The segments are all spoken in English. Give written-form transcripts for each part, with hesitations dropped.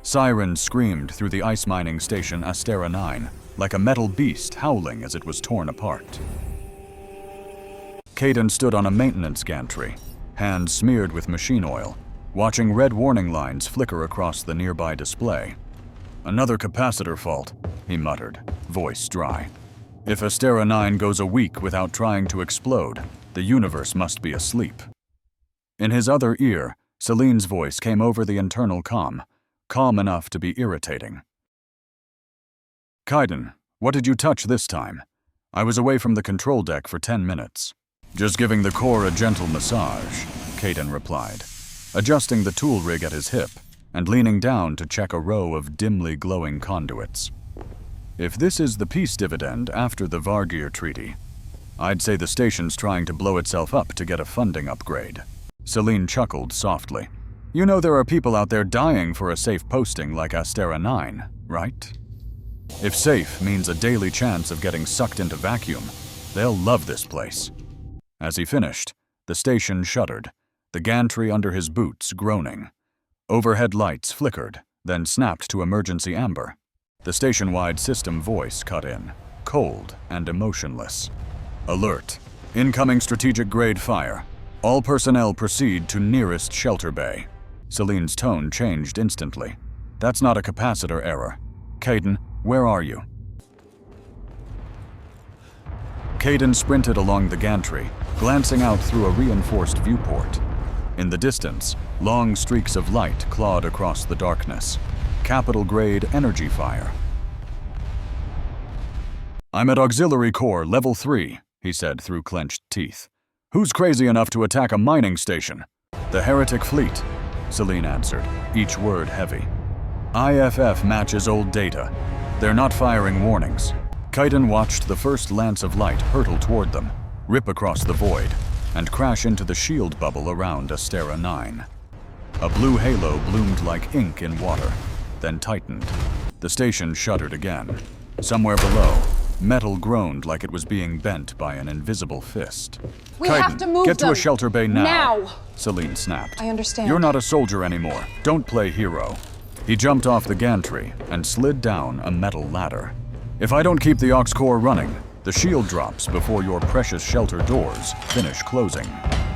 Sirens screamed through the ice mining station Astera 9, like a metal beast howling as it was torn apart. Kaidan stood on a maintenance gantry, hands smeared with machine oil, watching red warning lines flicker across the nearby display. "Another capacitor fault," he muttered, voice dry. "If Astera 9 goes a week without trying to explode, the universe must be asleep." In his other ear, Celine's voice came over the internal comm, calm enough to be irritating. "Kaidan, what did you touch this time? I was away from the control deck for 10 minutes. "Just giving the core a gentle massage," Kaidan replied, adjusting the tool rig at his hip and leaning down to check a row of dimly glowing conduits. "If this is the peace dividend after the Vargir Treaty, I'd say the station's trying to blow itself up to get a funding upgrade." Celine chuckled softly. "You know there are people out there dying for a safe posting like Astera 9, right? If safe means a daily chance of getting sucked into vacuum, they'll love this place." As he finished, the station shuddered, the gantry under his boots groaning. Overhead lights flickered, then snapped to emergency amber. The station-wide system voice cut in, cold and emotionless. "Alert. Incoming strategic-grade fire. All personnel proceed to nearest shelter bay." Celine's tone changed instantly. "That's not a capacitor error. Kaidan, where are you?" Kaidan sprinted along the gantry, glancing out through a reinforced viewport. In the distance, long streaks of light clawed across the darkness. Capital-grade energy fire. "I'm at Auxiliary Core, Level 3, he said through clenched teeth. "Who's crazy enough to attack a mining station?" "The Heretic Fleet," Celine answered, each word heavy. "IFF matches old data. They're not firing warnings." Kaidan watched the first lance of light hurtle toward them, rip across the void, and crash into the shield bubble around Astera 9. A blue halo bloomed like ink in water, then tightened. The station shuddered again. Somewhere below, metal groaned like it was being bent by an invisible fist. "We have to move get them. to a shelter bay now!" Now! Celine snapped. I understand. "You're not a soldier anymore. Don't play hero." He jumped off the gantry and slid down a metal ladder. "If I don't keep the aux core running, the shield drops before your precious shelter doors finish closing."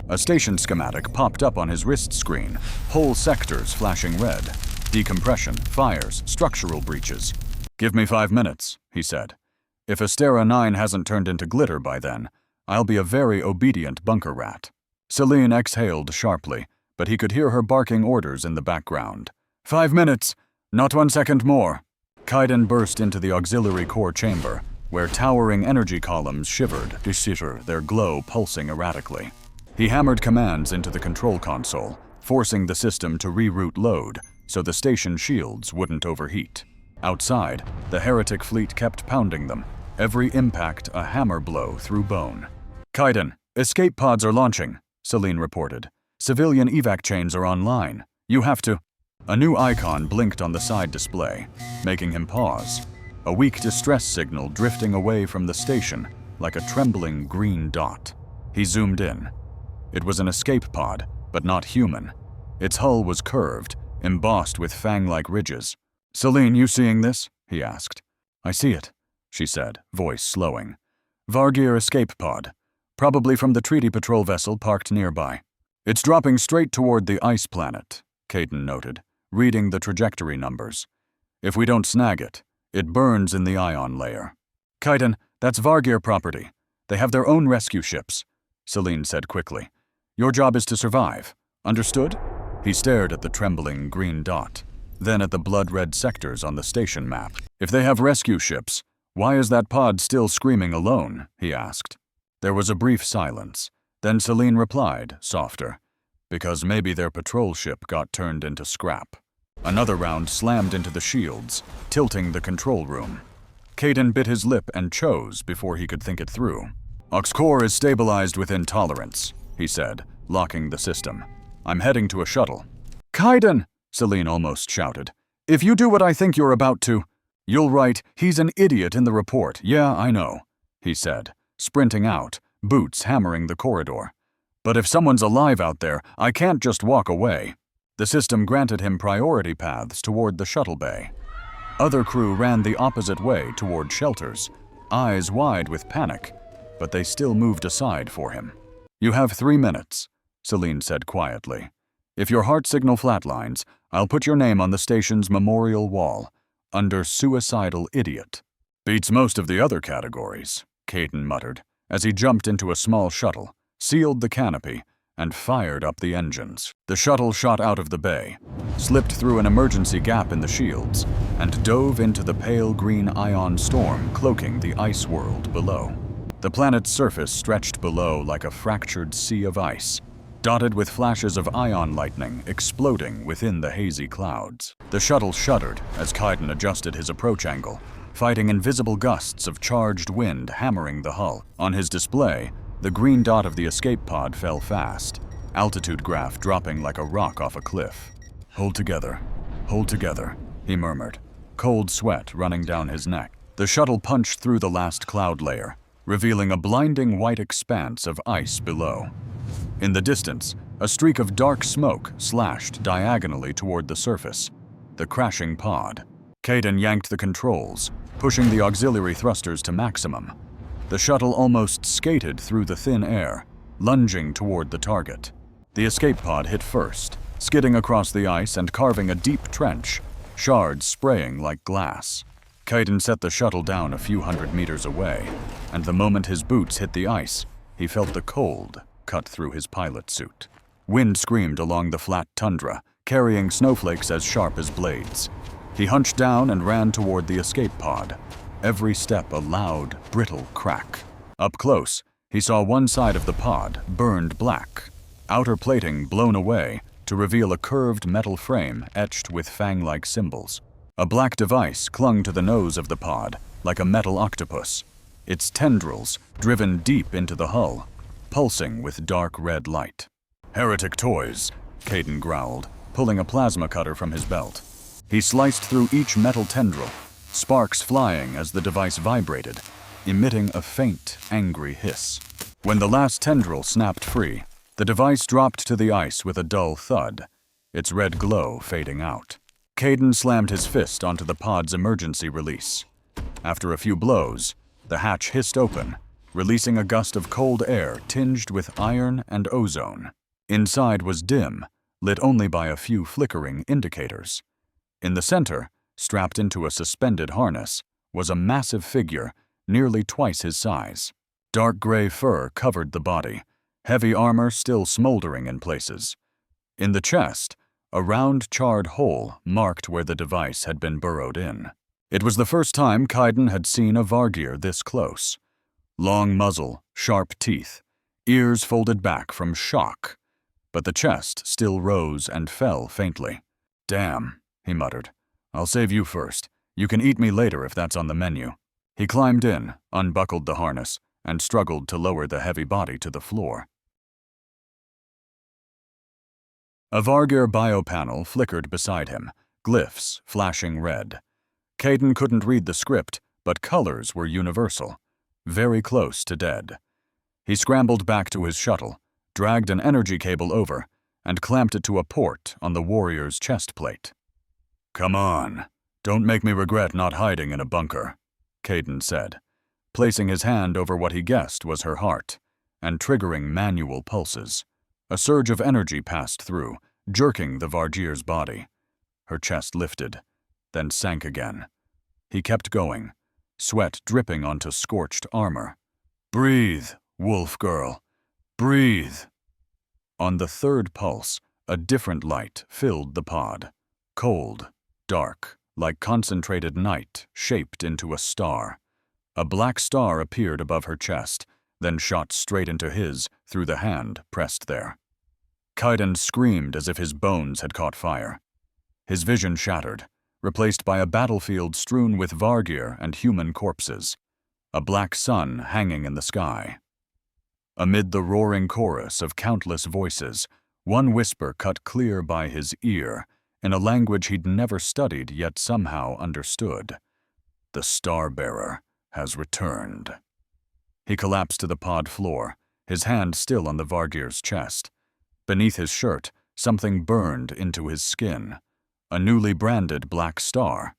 A station schematic popped up on his wrist screen, whole sectors flashing red. Decompression, fires, structural breaches. "Give me 5 minutes," he said. "If Astera 9 hasn't turned into glitter by then, I'll be a very obedient bunker rat." Celine exhaled sharply, but he could hear her barking orders in the background. 5 minutes! Not 1 second more!" Kaidan burst into the auxiliary core chamber, where towering energy columns shivered, their glow pulsing erratically. He hammered commands into the control console, forcing the system to reroute load so the station shields wouldn't overheat. Outside, the Heretic Fleet kept pounding them, every impact a hammer blow through bone. "Kaidan, escape pods are launching," Celine reported. "Civilian evac chains are online. You have to—" A new icon blinked on the side display, making him pause. A weak distress signal drifting away from the station like a trembling green dot. He zoomed in. It was an escape pod, but not human. Its hull was curved, embossed with fang-like ridges. "Celine, you seeing this?" he asked. "I see it," she said, voice slowing. "Vargir escape pod, probably from the treaty patrol vessel parked nearby. It's dropping straight toward the ice planet," Kaidan noted, reading the trajectory numbers. "If we don't snag it, it burns in the ion layer." "Kaidan, that's Vargir property. They have their own rescue ships," Celine said quickly. "Your job is to survive. Understood?" He stared at the trembling green dot, then at the blood-red sectors on the station map. "If they have rescue ships, why is that pod still screaming alone?" he asked. There was a brief silence. Then Celine replied, softer, "Because maybe their patrol ship got turned into scrap." Another round slammed into the shields, tilting the control room. Kaidan bit his lip and chose before he could think it through. "Aux core is stabilized within tolerance," he said, locking the system. "I'm heading to a shuttle." "Kaidan!" Celine almost shouted. "If you do what I think you're about to—" "You'll write, 'He's an idiot' in the report. Yeah, I know," he said, sprinting out, boots hammering the corridor. "But if someone's alive out there, I can't just walk away." The system granted him priority paths toward the shuttle bay. Other crew ran the opposite way toward shelters, eyes wide with panic, but they still moved aside for him. "You have 3 minutes," Celine said quietly. "If your heart signal flatlines, I'll put your name on the station's memorial wall, under suicidal idiot." "Beats most of the other categories," Caden muttered, as he jumped into a small shuttle, sealed the canopy, and fired up the engines. The shuttle shot out of the bay, slipped through an emergency gap in the shields, and dove into the pale green ion storm cloaking the ice world below. The planet's surface stretched below like a fractured sea of ice, dotted with flashes of ion lightning exploding within the hazy clouds. The shuttle shuddered as Kaiden adjusted his approach angle, fighting invisible gusts of charged wind hammering the hull. On his display, the green dot of the escape pod fell fast, altitude graph dropping like a rock off a cliff. Hold together, he murmured, cold sweat running down his neck. The shuttle punched through the last cloud layer, revealing a blinding white expanse of ice below. In the distance, a streak of dark smoke slashed diagonally toward the surface, the crashing pod. Caden yanked the controls, pushing the auxiliary thrusters to maximum. The shuttle almost skated through the thin air, lunging toward the target. The escape pod hit first, skidding across the ice and carving a deep trench, shards spraying like glass. Caden set the shuttle down a few hundred meters away, and the moment his boots hit the ice, he felt the cold cut through his pilot suit. Wind screamed along the flat tundra, carrying snowflakes as sharp as blades. He hunched down and ran toward the escape pod, every step a loud, brittle crack. Up close, he saw one side of the pod burned black, outer plating blown away to reveal a curved metal frame etched with fang-like symbols. A black device clung to the nose of the pod like a metal octopus, its tendrils driven deep into the hull, pulsing with dark red light. "Heretic toys," Caden growled, pulling a plasma cutter from his belt. He sliced through each metal tendril, sparks flying as the device vibrated, emitting a faint, angry hiss. When the last tendril snapped free, the device dropped to the ice with a dull thud, its red glow fading out. Caden slammed his fist onto the pod's emergency release. After a few blows, the hatch hissed open, releasing a gust of cold air tinged with iron and ozone. Inside was dim, lit only by a few flickering indicators. In the center, strapped into a suspended harness, was a massive figure, nearly twice his size. Dark gray fur covered the body, heavy armor still smoldering in places. In the chest, a round charred hole marked where the device had been burrowed in. It was the first time Caiden had seen a Vargir this close. Long muzzle, sharp teeth, ears folded back from shock, but the chest still rose and fell faintly. "Damn," he muttered. "I'll save you first. You can eat me later if that's on the menu." He climbed in, unbuckled the harness, and struggled to lower the heavy body to the floor. A Vargir biopanel flickered beside him, glyphs flashing red. Caden couldn't read the script, but colors were universal, very close to dead. He scrambled back to his shuttle, dragged an energy cable over, and clamped it to a port on the warrior's chest plate. "Come on, don't make me regret not hiding in a bunker," Caden said, placing his hand over what he guessed was her heart, and triggering manual pulses. A surge of energy passed through, jerking the Vargir's body. Her chest lifted, then sank again. He kept going, sweat dripping onto scorched armor. "Breathe, wolf girl, breathe." On the third pulse, a different light filled the pod. Cold, dark, like concentrated night, shaped into a star. A black star appeared above her chest, then shot straight into his through the hand pressed there. Caiden screamed as if his bones had caught fire. His vision shattered, replaced by a battlefield strewn with Vargir and human corpses, a black sun hanging in the sky. Amid the roaring chorus of countless voices, one whisper cut clear by his ear, in a language he'd never studied yet somehow understood. "The Star-Bearer has returned." He collapsed to the pod floor, his hand still on the Vargir's chest. Beneath his shirt, something burned into his skin. A newly branded black star.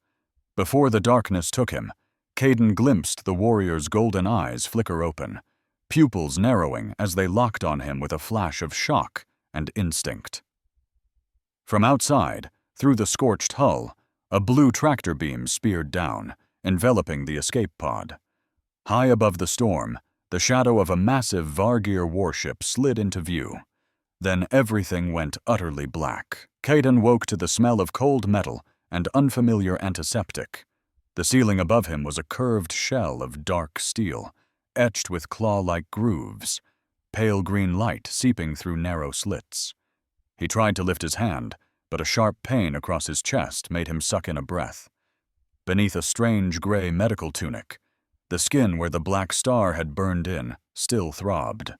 Before the darkness took him, Caden glimpsed the warrior's golden eyes flicker open, pupils narrowing as they locked on him with a flash of shock and instinct. From outside, through the scorched hull, a blue tractor beam speared down, enveloping the escape pod. High above the storm, the shadow of a massive Vargir warship slid into view. Then everything went utterly black. Caden woke to the smell of cold metal and unfamiliar antiseptic. The ceiling above him was a curved shell of dark steel, etched with claw-like grooves, pale green light seeping through narrow slits. He tried to lift his hand, but a sharp pain across his chest made him suck in a breath. Beneath a strange gray medical tunic, the skin where the black star had burned in still throbbed.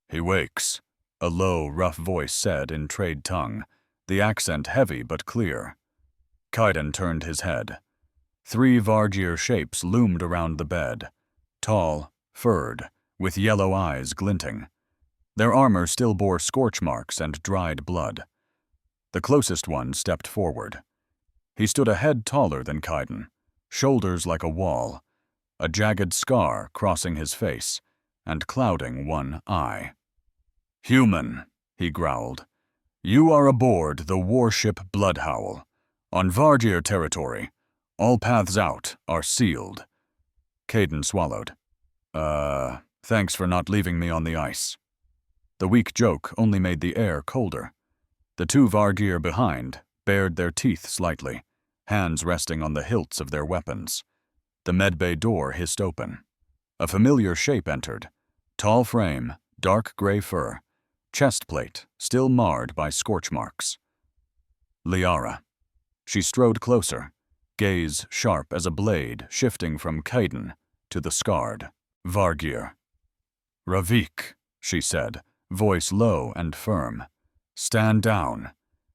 "He wakes," a low, rough voice said in trade tongue, the accent heavy but clear. Caden turned his head. 3 Vargir shapes loomed around the bed, tall, furred, with yellow eyes glinting. Their armor still bore scorch marks and dried blood. The closest one stepped forward. He stood a head taller than Caden, shoulders like a wall, a jagged scar crossing his face and clouding one eye. "Human," he growled. "You are aboard the warship Bloodhowl. On Vargir territory, all paths out are sealed." Caden swallowed. Thanks for not leaving me on the ice." The weak joke only made the air colder. The 2 Vargir behind bared their teeth slightly, hands resting on the hilts of their weapons. The medbay door hissed open. A familiar shape entered. Tall frame, dark gray fur, chest plate still marred by scorch marks. Liara. She strode closer, gaze sharp as a blade shifting from Caden to the scarred Vargir. "Ravik," she said, voice low and firm. "Stand down.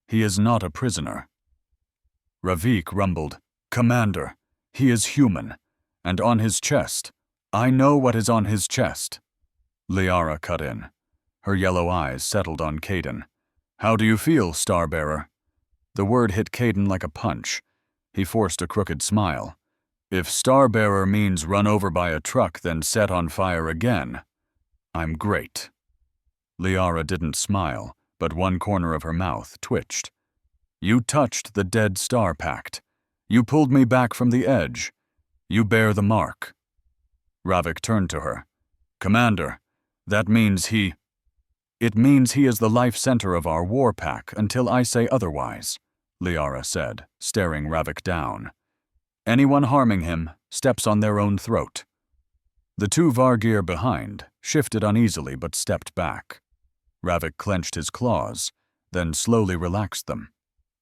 He is not a prisoner." Ravik rumbled, "Commander, he is human, and on his chest. I know what is on his chest." Liara cut in. Her yellow eyes settled on Caden. "How do you feel, Starbearer?" The word hit Caden like a punch. He forced a crooked smile. "If Starbearer means run over by a truck then set on fire again, I'm great." Liara didn't smile, but one corner of her mouth twitched. "You touched the dead star pact. You pulled me back from the edge. You bear the mark." Ravik turned to her. "Commander, that means he—" "It means he is the life center of our Warpack until I say otherwise," Liara said, staring Ravik down. "Anyone harming him steps on their own throat." The 2 Vargir behind shifted uneasily but stepped back. Ravik clenched his claws, then slowly relaxed them.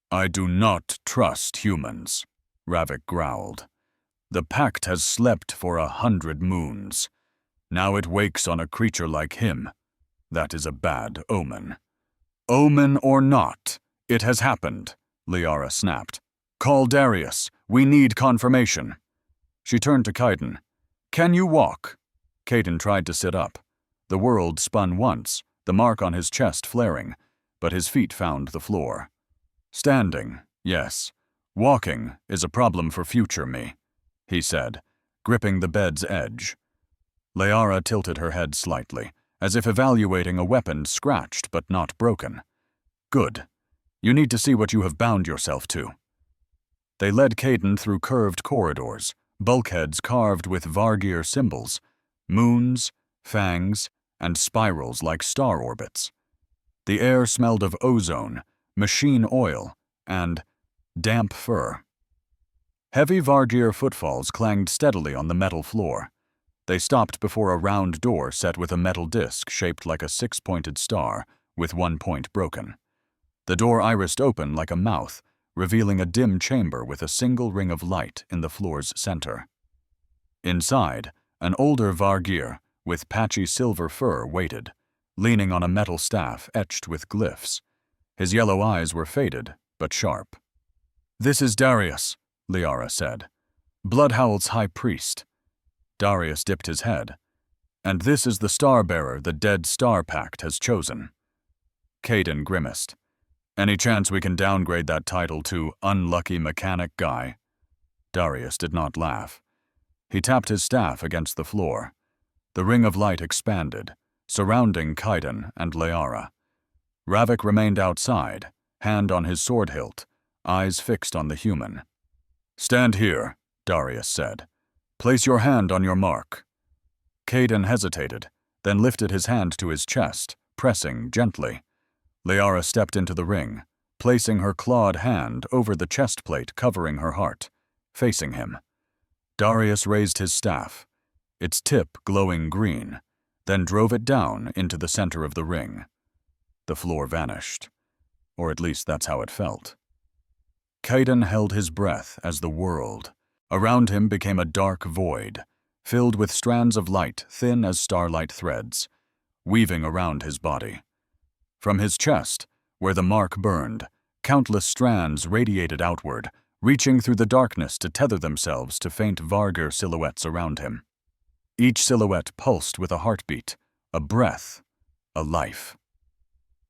"I do not trust humans," Ravik growled. "The pact has slept for 100 moons. Now it wakes on a creature like him. That is a bad omen." "Omen or not, it has happened," Liara snapped. "Call Darius. We need confirmation." She turned to Caden. "Can you walk?" Caden tried to sit up. The world spun once, the mark on his chest flaring, but his feet found the floor. "Standing, yes. Walking is a problem for future me," he said, gripping the bed's edge. Liara tilted her head slightly, as if evaluating a weapon scratched but not broken. "Good. You need to see what you have bound yourself to." They led Caden through curved corridors, bulkheads carved with Vargir symbols, moons, fangs, and spirals like star orbits. The air smelled of ozone, machine oil, and damp fur. Heavy Vargir footfalls clanged steadily on the metal floor. They stopped before a round door set with a metal disc shaped like a 6-pointed star, with one point broken. The door irised open like a mouth, revealing a dim chamber with a single ring of light in the floor's center. Inside, an older Vargir, with patchy silver fur, waited, leaning on a metal staff etched with glyphs. His yellow eyes were faded, but sharp. "This is Darius," Liara said. "Bloodhowl's high priest." Darius dipped his head. "And this is the Starbearer the dead Star Pact has chosen." Caden grimaced. Any chance we can downgrade that title to Unlucky Mechanic Guy? Darius did not laugh. He tapped his staff against the floor. The ring of light expanded, surrounding Caden and Liara. Ravik remained outside, hand on his sword hilt, eyes fixed on the human. "Stand here," Darius said. "Place your hand on your mark." Caden hesitated, then lifted his hand to his chest, pressing gently. Liara stepped into the ring, placing her clawed hand over the chest plate covering her heart, facing him. Darius raised his staff, its tip glowing green, then drove it down into the center of the ring. The floor vanished, or at least that's how it felt. Caden held his breath as the world around him became a dark void, filled with strands of light thin as starlight threads, weaving around his body. From his chest, where the mark burned, countless strands radiated outward, reaching through the darkness to tether themselves to faint Vargir silhouettes around him. Each silhouette pulsed with a heartbeat, a breath, a life.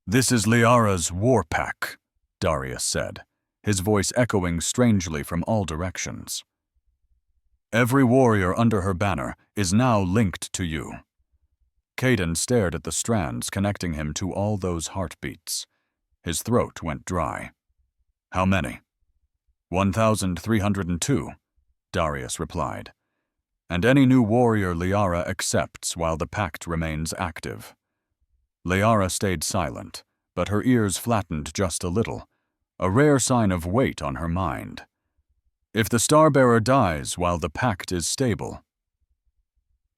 "This is Liara's Warpack," Darius said, his voice echoing strangely from all directions. "Every warrior under her banner is now linked to you." Caden stared at the strands connecting him to all those heartbeats. His throat went dry. "How many?" 1,302, Darius replied. "And any new warrior Liara accepts while the pact remains active." Liara stayed silent, but her ears flattened just a little, a rare sign of weight on her mind. "If the Starbearer dies while the pact is stable..."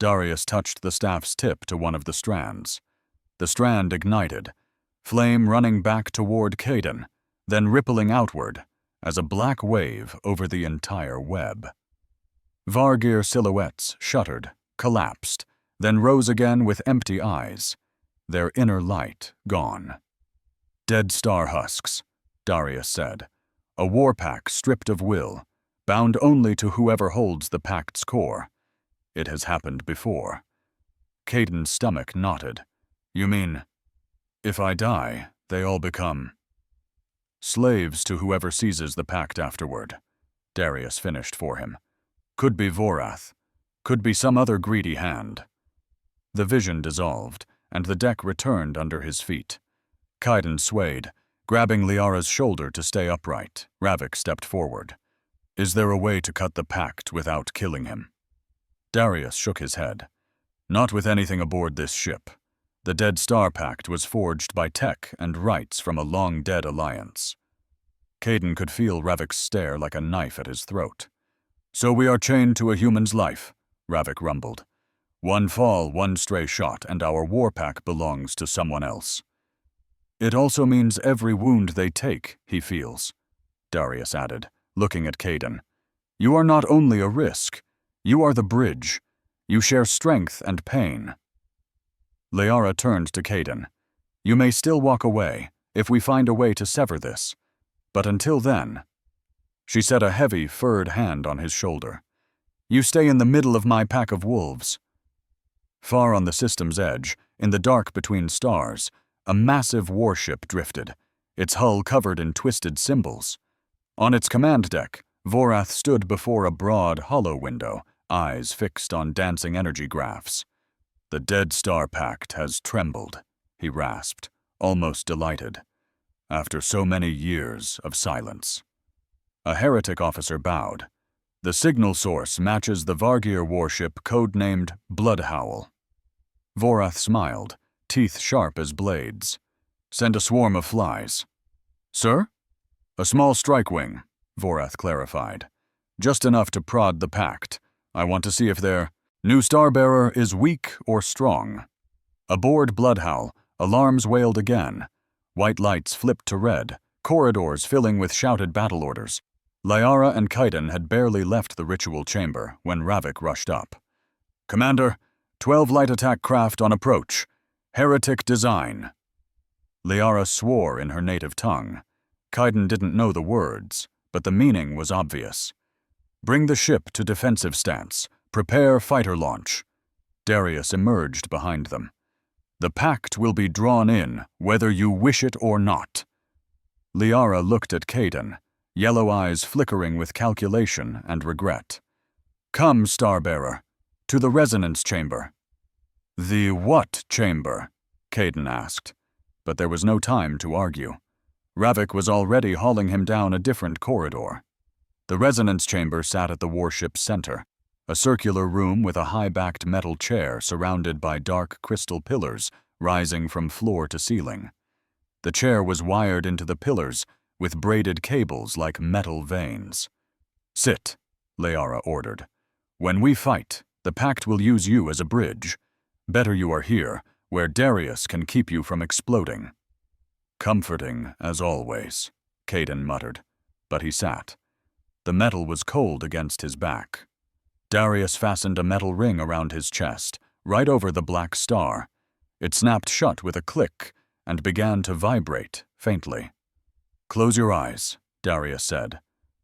Darius touched the staff's tip to one of the strands. The strand ignited, flame running back toward Caden, then rippling outward as a black wave over the entire web. Vargir silhouettes shuddered, collapsed, then rose again with empty eyes, their inner light gone. "Dead star husks," Darius said, "a warpack stripped of will, bound only to whoever holds the pact's core. It has happened before." Caden's stomach knotted. "You mean, if I die, they all become..." "Slaves to whoever seizes the pact afterward," Darius finished for him. "Could be Vorath. Could be some other greedy hand." The vision dissolved, and the deck returned under his feet. Caden swayed, grabbing Liara's shoulder to stay upright. Ravik stepped forward. "Is there a way to cut the pact without killing him?" Darius shook his head. "Not with anything aboard this ship. The Dead Star Pact was forged by tech and rights from a long-dead alliance." Caden could feel Ravik's stare like a knife at his throat. "So we are chained to a human's life," Ravik rumbled. "One fall, one stray shot, and our Warpack belongs to someone else." "It also means every wound they take, he feels," Darius added, looking at Caden. "You are not only a risk, you are the bridge. You share strength and pain." Liara turned to Caden. "You may still walk away, if we find a way to sever this. But until then..." She set a heavy, furred hand on his shoulder. "You stay in the middle of my pack of wolves." Far on the system's edge, in the dark between stars, a massive warship drifted, its hull covered in twisted symbols. On its command deck, Vorath stood before a broad, hollow window, eyes fixed on dancing energy graphs. "The Dead Star Pact has trembled," he rasped, almost delighted. "After so many years of silence." A heretic officer bowed. "The signal source matches the Vargir warship codenamed Bloodhowl." Vorath smiled, teeth sharp as blades. "Send a swarm of flies." "Sir?" "A small strike wing," Vorath clarified. "Just enough to prod the pact. I want to see if their new Starbearer is weak or strong." Aboard Bloodhowl, alarms wailed again. White lights flipped to red, corridors filling with shouted battle orders. Liara and Caden had barely left the ritual chamber when Ravik rushed up. "Commander, 12 light attack craft on approach. Heretic design." Liara swore in her native tongue. Caden didn't know the words, but the meaning was obvious. "Bring the ship to defensive stance. Prepare fighter launch." Darius emerged behind them. The pact will be drawn in, whether you wish it or not. Liara looked at Kaidan, yellow eyes flickering with calculation and regret. Come, Starbearer, to the resonance chamber. The what chamber? Kaidan asked, but there was no time to argue. Ravik was already hauling him down a different corridor. The resonance chamber sat at the warship's center, a circular room with a high-backed metal chair surrounded by dark crystal pillars rising from floor to ceiling. The chair was wired into the pillars with braided cables like metal veins. Sit, Liara ordered. When we fight, the pact will use you as a bridge. Better you are here, where Darius can keep you from exploding. Comforting, as always, Kaidan muttered, but he sat. The metal was cold against his back. Darius fastened a metal ring around his chest, right over the black star. It snapped shut with a click and began to vibrate faintly. Close your eyes, Darius said.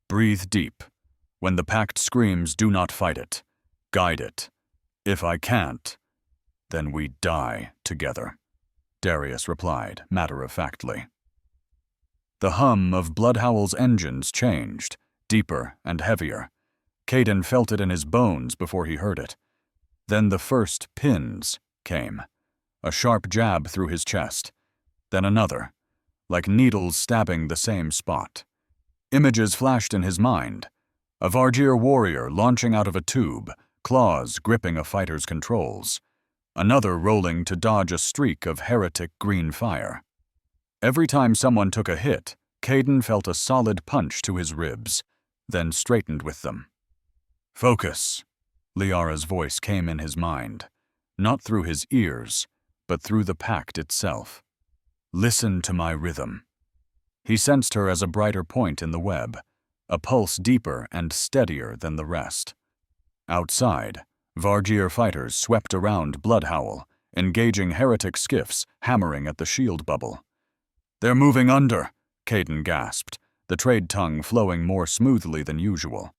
Breathe deep. When the pact screams, do not fight it. Guide it. If I can't, then we die together, Darius replied matter-of-factly. The hum of Bloodhowl's engines changed, deeper and heavier. Kaidan felt it in his bones before he heard it. Then the first pins came, a sharp jab through his chest, then another, like needles stabbing the same spot. Images flashed in his mind, a Vargir warrior launching out of a tube, claws gripping a fighter's controls, another rolling to dodge a streak of heretic green fire. Every time someone took a hit, Kaidan felt a solid punch to his ribs, then straightened with them. Focus, Liara's voice came in his mind, not through his ears, but through the pact itself. Listen to my rhythm. He sensed her as a brighter point in the web, a pulse deeper and steadier than the rest. Outside, Vargir fighters swept around Bloodhowl, engaging heretic skiffs hammering at the shield bubble. They're moving under, Kaidan gasped, the trade tongue flowing more smoothly than usual.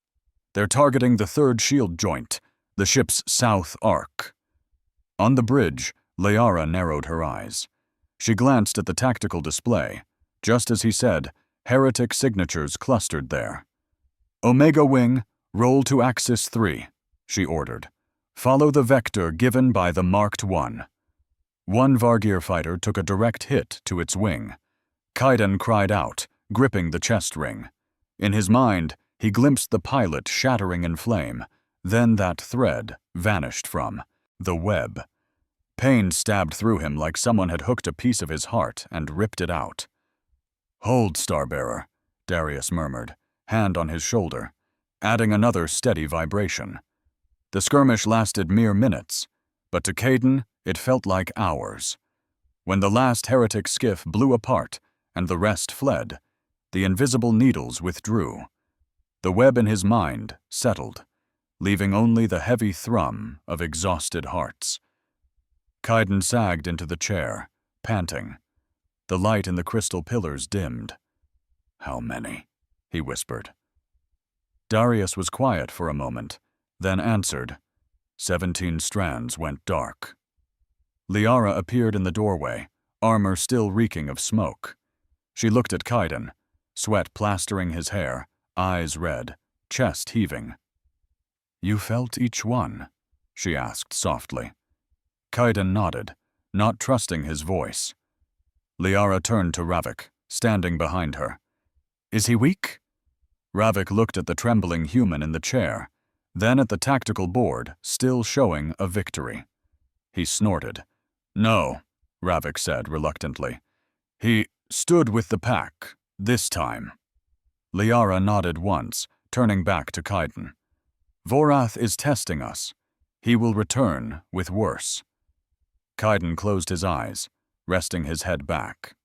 They're targeting the third shield joint, the ship's south arc. On the bridge, Liara narrowed her eyes. She glanced at the tactical display. Just as he said, heretic signatures clustered there. Omega Wing, roll to Axis 3, she ordered. Follow the vector given by the Marked One. One Vargir fighter took a direct hit to its wing. Kaidan cried out, gripping the chest ring. In his mind, he glimpsed the pilot shattering in flame, then that thread vanished from the web. Pain stabbed through him like someone had hooked a piece of his heart and ripped it out. Hold, Starbearer, Darius murmured, hand on his shoulder, adding another steady vibration. The skirmish lasted mere minutes, but to Kaidan it felt like hours. When the last heretic skiff blew apart and the rest fled, the invisible needles withdrew. The web in his mind settled, leaving only the heavy thrum of exhausted hearts. Kaidan sagged into the chair, panting. The light in the crystal pillars dimmed. How many? He whispered. Darius was quiet for a moment, then answered. 17 strands went dark. Liara appeared in the doorway, armor still reeking of smoke. She looked at Kaidan, sweat plastering his hair, eyes red, chest heaving. You felt each one? She asked softly. Kaidan nodded, not trusting his voice. Liara turned to Ravik, standing behind her. Is he weak? Ravik looked at the trembling human in the chair, then at the tactical board, still showing a victory. He snorted. No, Ravik said reluctantly. He stood with the pack, this time. Liara nodded once, turning back to Kaidan. Vorath is testing us. He will return with worse. Kaidan closed his eyes, resting his head back.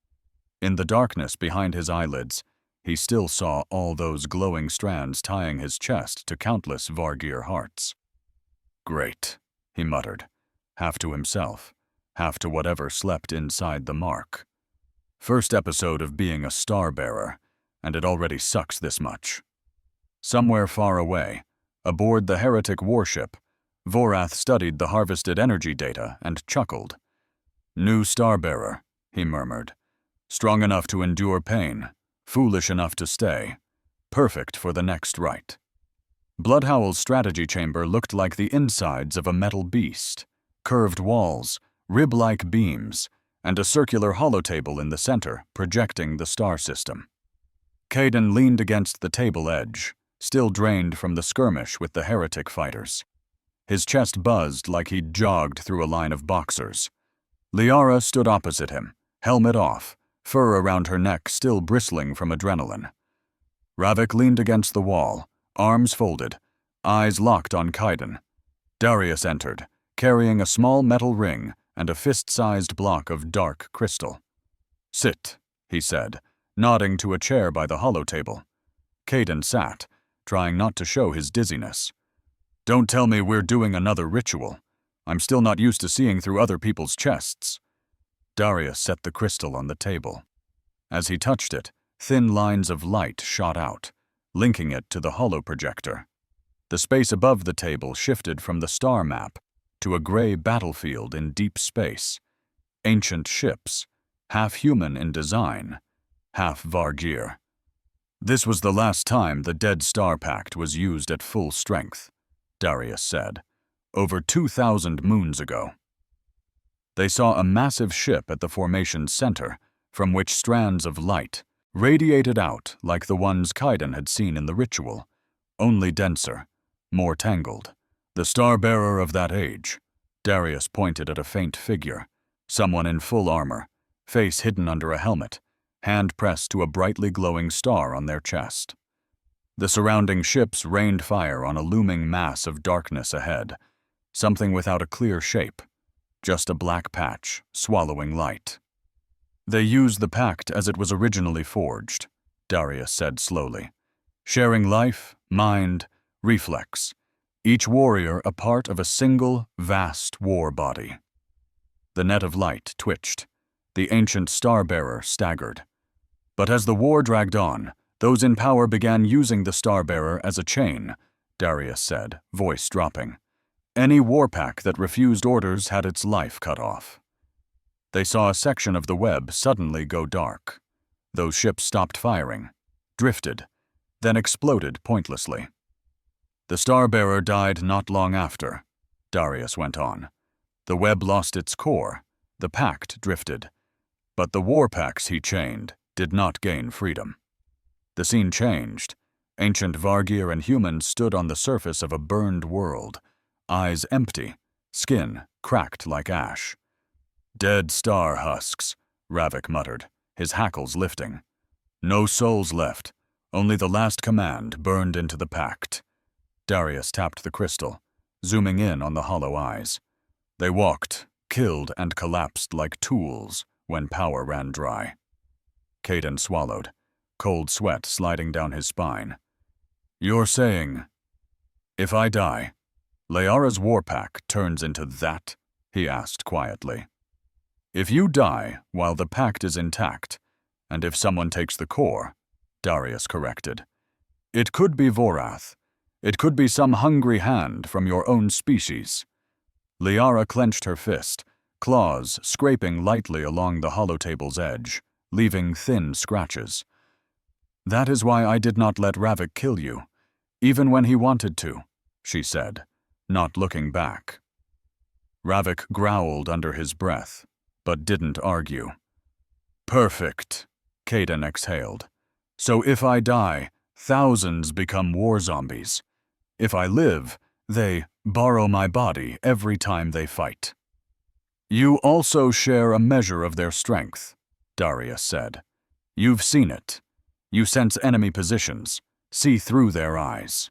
In the darkness behind his eyelids, he still saw all those glowing strands tying his chest to countless Vargir hearts. Great, he muttered, half to himself, half to whatever slept inside the mark. First episode of being a Starbearer, and it already sucks this much. Somewhere far away, aboard the heretic warship, Vorath studied the harvested energy data and chuckled. New Starbearer, he murmured. Strong enough to endure pain, foolish enough to stay, perfect for the next rite. Bloodhowl's strategy chamber looked like the insides of a metal beast, curved walls, rib-like beams, and a circular holotable in the center projecting the star system. Kaidan leaned against the table edge, still drained from the skirmish with the heretic fighters. His chest buzzed like he'd jogged through a line of boxers. Liara stood opposite him, helmet off, fur around her neck still bristling from adrenaline. Ravik leaned against the wall, arms folded, eyes locked on Kaidan. Darius entered, carrying a small metal ring and a fist-sized block of dark crystal. "Sit," he said, nodding to a chair by the holotable. Kaidan sat, trying not to show his dizziness. "Don't tell me we're doing another ritual. I'm still not used to seeing through other people's chests." Darius set the crystal on the table. As he touched it, thin lines of light shot out, linking it to the holoprojector. The space above the table shifted from the star map to a gray battlefield in deep space. Ancient ships, half human in design, half Vargir. "This was the last time the Dead Star Pact was used at full strength," Darius said, "over 2,000 moons ago." They saw a massive ship at the formation's center, from which strands of light radiated out like the ones Kaidan had seen in the ritual, only denser, more tangled. The Starbearer of that age. Darius pointed at a faint figure, someone in full armor, face hidden under a helmet, hand pressed to a brightly glowing star on their chest. The surrounding ships rained fire on a looming mass of darkness ahead, something without a clear shape, just a black patch swallowing light. "They used the pact as it was originally forged," Darius said slowly, "sharing life, mind, reflex, each warrior a part of a single, vast war body." The net of light twitched. The ancient Starbearer staggered. But as the war dragged on, those in power began using the Starbearer as a chain, Darius said, voice dropping. Any Warpack that refused orders had its life cut off. They saw a section of the web suddenly go dark. Those ships stopped firing, drifted, then exploded pointlessly. "The Starbearer died not long after," Darius went on. "The web lost its core, the pact drifted. But the Warpacks he chained did not gain freedom." The scene changed. Ancient Vargir and humans stood on the surface of a burned world, eyes empty, skin cracked like ash. "Dead star husks," Ravik muttered, his hackles lifting. "No souls left, only the last command burned into the pact." Darius tapped the crystal, zooming in on the hollow eyes. "They walked, killed, and collapsed like tools when power ran dry." Kaidan swallowed, cold sweat sliding down his spine. "You're saying, if I die, Liara's Warpack turns into that?" he asked quietly. "If you die while the pact is intact, and if someone takes the core," Darius corrected. "It could be Vorath. It could be some hungry hand from your own species." Liara clenched her fist, claws scraping lightly along the holotable's edge, leaving thin scratches. "That is why I did not let Ravik kill you, even when he wanted to," she said, not looking back. Ravik growled under his breath, but didn't argue. "Perfect," Kaidan exhaled. "So if I die, thousands become war zombies. If I live, they borrow my body every time they fight." "You also share a measure of their strength," Darius said. "You've seen it. You sense enemy positions, see through their eyes."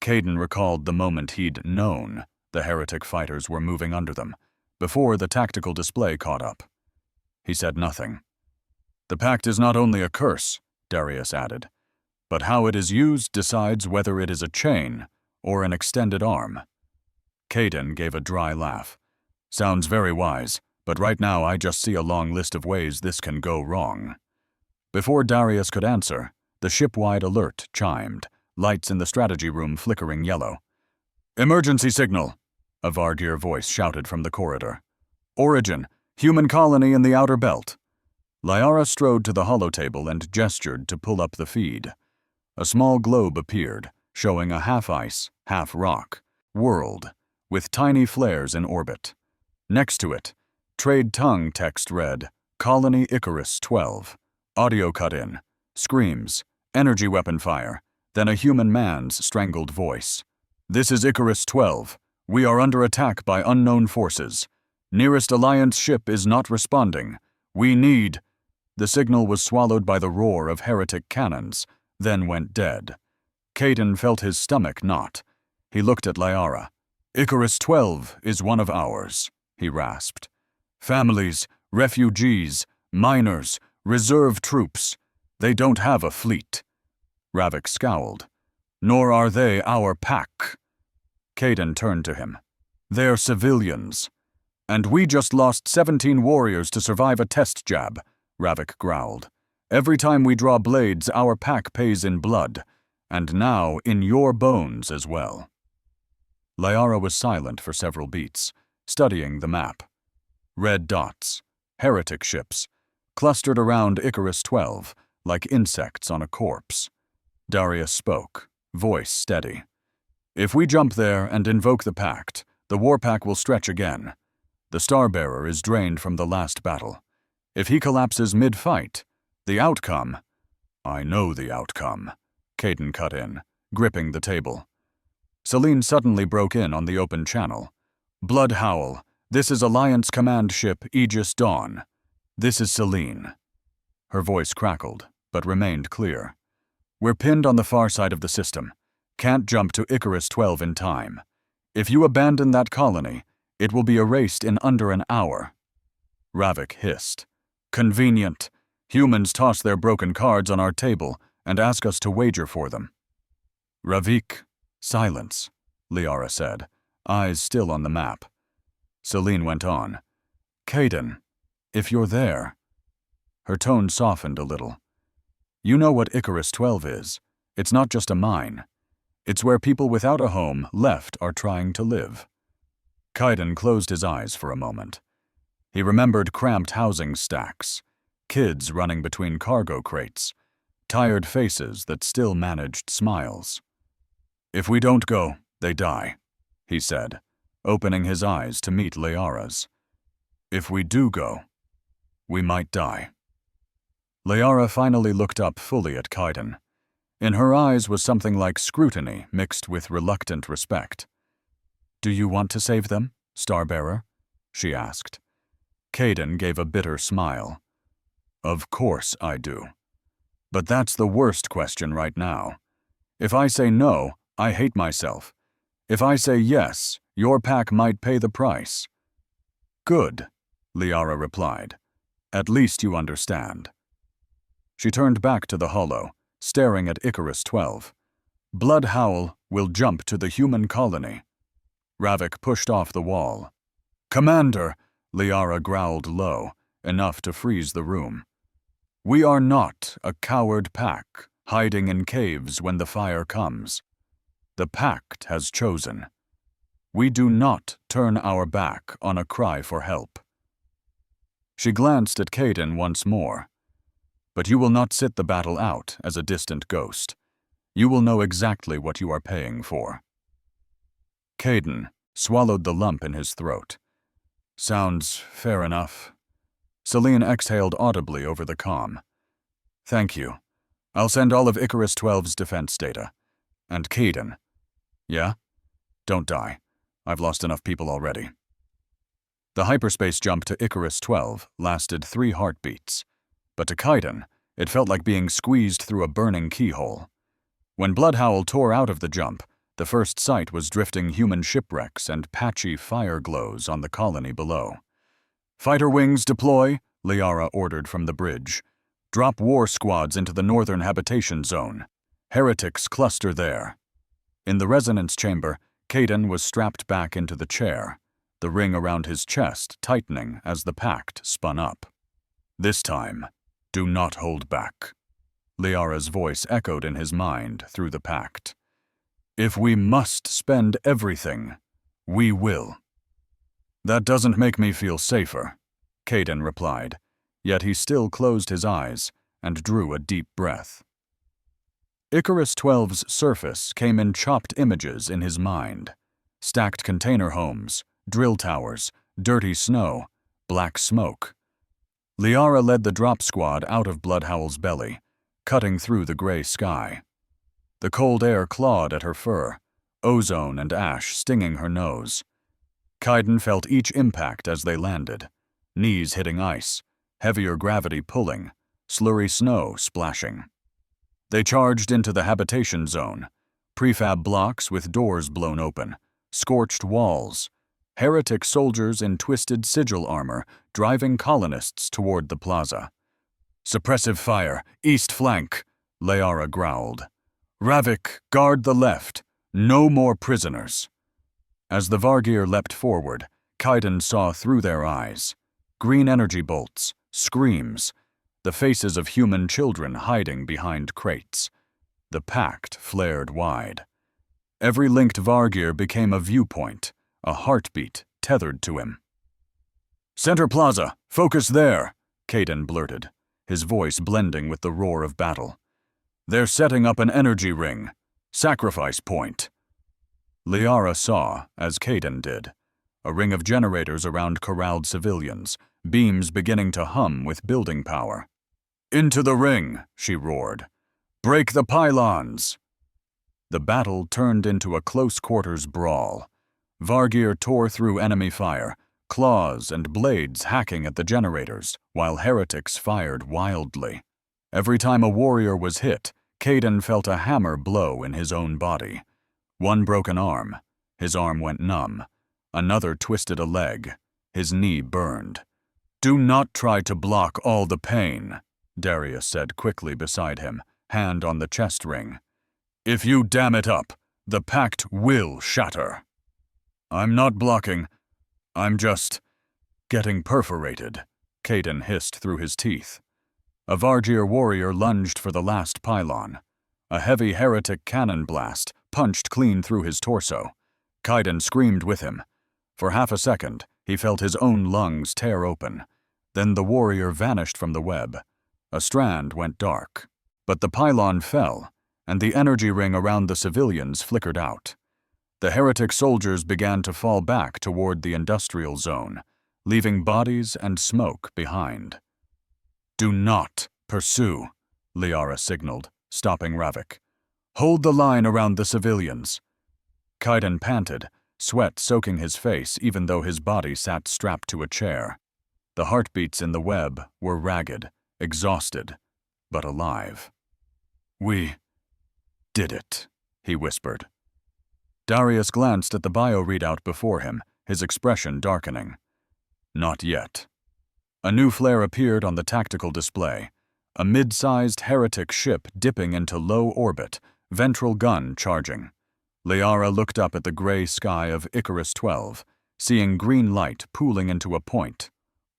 Kaidan recalled the moment he'd known the heretic fighters were moving under them, before the tactical display caught up. He said nothing. "The pact is not only a curse," Darius added, "but how it is used decides whether it is a chain or an extended arm." Kaidan gave a dry laugh. "Sounds very wise, but right now I just see a long list of ways this can go wrong." Before Darius could answer, the ship-wide alert chimed, lights in the strategy room flickering yellow. "Emergency signal," a Vargir voice shouted from the corridor. "Origin, Human colony in the outer belt. Liara strode to the holotable and gestured to pull up the feed. A small globe appeared, showing a half-ice, half-rock world, with tiny flares in orbit. Next to it, trade tongue text read, Colony Icarus 12. Audio cut in, screams, energy weapon fire, then a human man's strangled voice. This is Icarus 12. We are under attack by unknown forces. Nearest Alliance ship is not responding. We need... The signal was swallowed by the roar of heretic cannons, then went dead. Caden felt his stomach knot. He looked at Liara. Icarus 12 is one of ours, he rasped. Families, refugees, miners, reserve troops. They don't have a fleet. Ravik scowled. Nor are they our pack. Caden turned to him. They're civilians. And we just lost 17 warriors to survive a test jab, Ravik growled. Every time we draw blades, our pack pays in blood, and now in your bones as well. Liara was silent for several beats, studying the map. Red dots, heretic ships, clustered around Icarus 12, like insects on a corpse. Darius spoke, voice steady. If we jump there and invoke the pact, the Warpack will stretch again. The Starbearer is drained from the last battle. If he collapses mid-fight, the outcome... I know the outcome, Caden cut in, gripping the table. Celine suddenly broke in on the open channel. Blood Howl, this is Alliance command ship Aegis Dawn. This is Celine. Her voice crackled, but remained clear. We're pinned on the far side of the system. Can't jump to Icarus 12 in time. If you abandon that colony, it will be erased in under an hour. Ravik hissed. Convenient. Humans toss their broken cards on our table and ask us to wager for them. Ravik, silence, Liara said, eyes still on the map. Celine went on. Caden, if you're there. Her tone softened a little. You know what Icarus 12 is. It's not just a mine. It's where people without a home left are trying to live. Caden closed his eyes for a moment. He remembered cramped housing stacks, kids running between cargo crates, tired faces that still managed smiles. If we don't go, they die, he said, opening his eyes to meet Liara's. If we do go, we might die. Liara finally looked up fully at Caden. In her eyes was something like scrutiny mixed with reluctant respect. Do you want to save them, Starbearer? She asked. Caden gave a bitter smile. Of course I do. But that's the worst question right now. If I say no, I hate myself. If I say yes, your pack might pay the price. Good, Liara replied. At least you understand. She turned back to the holo, staring at Icarus 12. Blood Howl will jump to the human colony. Ravik pushed off the wall. Commander, Liara growled low, enough to freeze the room. We are not a coward pack, hiding in caves when the fire comes. The pact has chosen. We do not turn our back on a cry for help. She glanced at Caden once more. But you will not sit the battle out as a distant ghost. You will know exactly what you are paying for. Caden swallowed the lump in his throat. Sounds fair enough. Celine exhaled audibly over the comm. Thank you. I'll send all of Icarus 12's defense data. And Caden. Yeah? Don't die. I've lost enough people already. The hyperspace jump to Icarus 12 lasted 3 heartbeats. But to Caden, it felt like being squeezed through a burning keyhole. When Blood Howl tore out of the jump, the first sight was drifting human shipwrecks and patchy fire glows on the colony below. Fighter wings deploy, Liara ordered from the bridge. Drop war squads into the northern habitation zone. Heretics cluster there. In the resonance chamber, Caden was strapped back into the chair, the ring around his chest tightening as the pact spun up. This time, do not hold back. Liara's voice echoed in his mind through the pact. If we must spend everything, we will. That doesn't make me feel safer, Caden replied, yet he still closed his eyes and drew a deep breath. Icarus XII's surface came in chopped images in his mind. Stacked container homes, drill towers, dirty snow, black smoke. Liara led the drop squad out of Bloodhowl's belly, cutting through the gray sky. The cold air clawed at her fur, ozone and ash stinging her nose. Kaiden felt each impact as they landed, knees hitting ice, heavier gravity pulling, slurry snow splashing. They charged into the habitation zone, prefab blocks with doors blown open, scorched walls, heretic soldiers in twisted sigil armor driving colonists toward the plaza. "Suppressive fire, east flank," Liara growled. "Ravik, guard the left. No more prisoners." As the Vargir leapt forward, Kaiden saw through their eyes. Green energy bolts, screams, the faces of human children hiding behind crates. The pact flared wide. Every linked Vargir became a viewpoint, a heartbeat tethered to him. "Center Plaza, focus there," Kaiden blurted, his voice blending with the roar of battle. "They're setting up an energy ring. Sacrifice point." Liara saw, as Kaiden did, a ring of generators around corralled civilians, beams beginning to hum with building power. "Into the ring," she roared. "Break the pylons!" The battle turned into a close-quarters brawl. Vargir tore through enemy fire, claws and blades hacking at the generators, while heretics fired wildly. Every time a warrior was hit, Kaiden felt a hammer blow in his own body. One broken arm. His arm went numb. Another twisted a leg. His knee burned. "Do not try to block all the pain," Darius said quickly beside him, hand on the chest ring. "If you dam it up, the pact will shatter." "I'm not blocking. I'm just getting perforated," Kaiden hissed through his teeth. A Vargir warrior lunged for the last pylon. A heavy heretic cannon blast punched clean through his torso. Kaiden screamed with him. For half a second, he felt his own lungs tear open. Then the warrior vanished from the web. A strand went dark. But the pylon fell, and the energy ring around the civilians flickered out. The heretic soldiers began to fall back toward the industrial zone, leaving bodies and smoke behind. "Do not pursue," Liara signaled, stopping Ravik. "Hold the line around the civilians." Kaiden panted, sweat soaking his face even though his body sat strapped to a chair. The heartbeats in the web were ragged, exhausted, but alive. "We did it," he whispered. Darius glanced at the bio readout before him, his expression darkening. Not yet. A new flare appeared on the tactical display, a mid-sized heretic ship dipping into low orbit, ventral gun charging. Liara looked up at the gray sky of Icarus XII, seeing green light pooling into a point.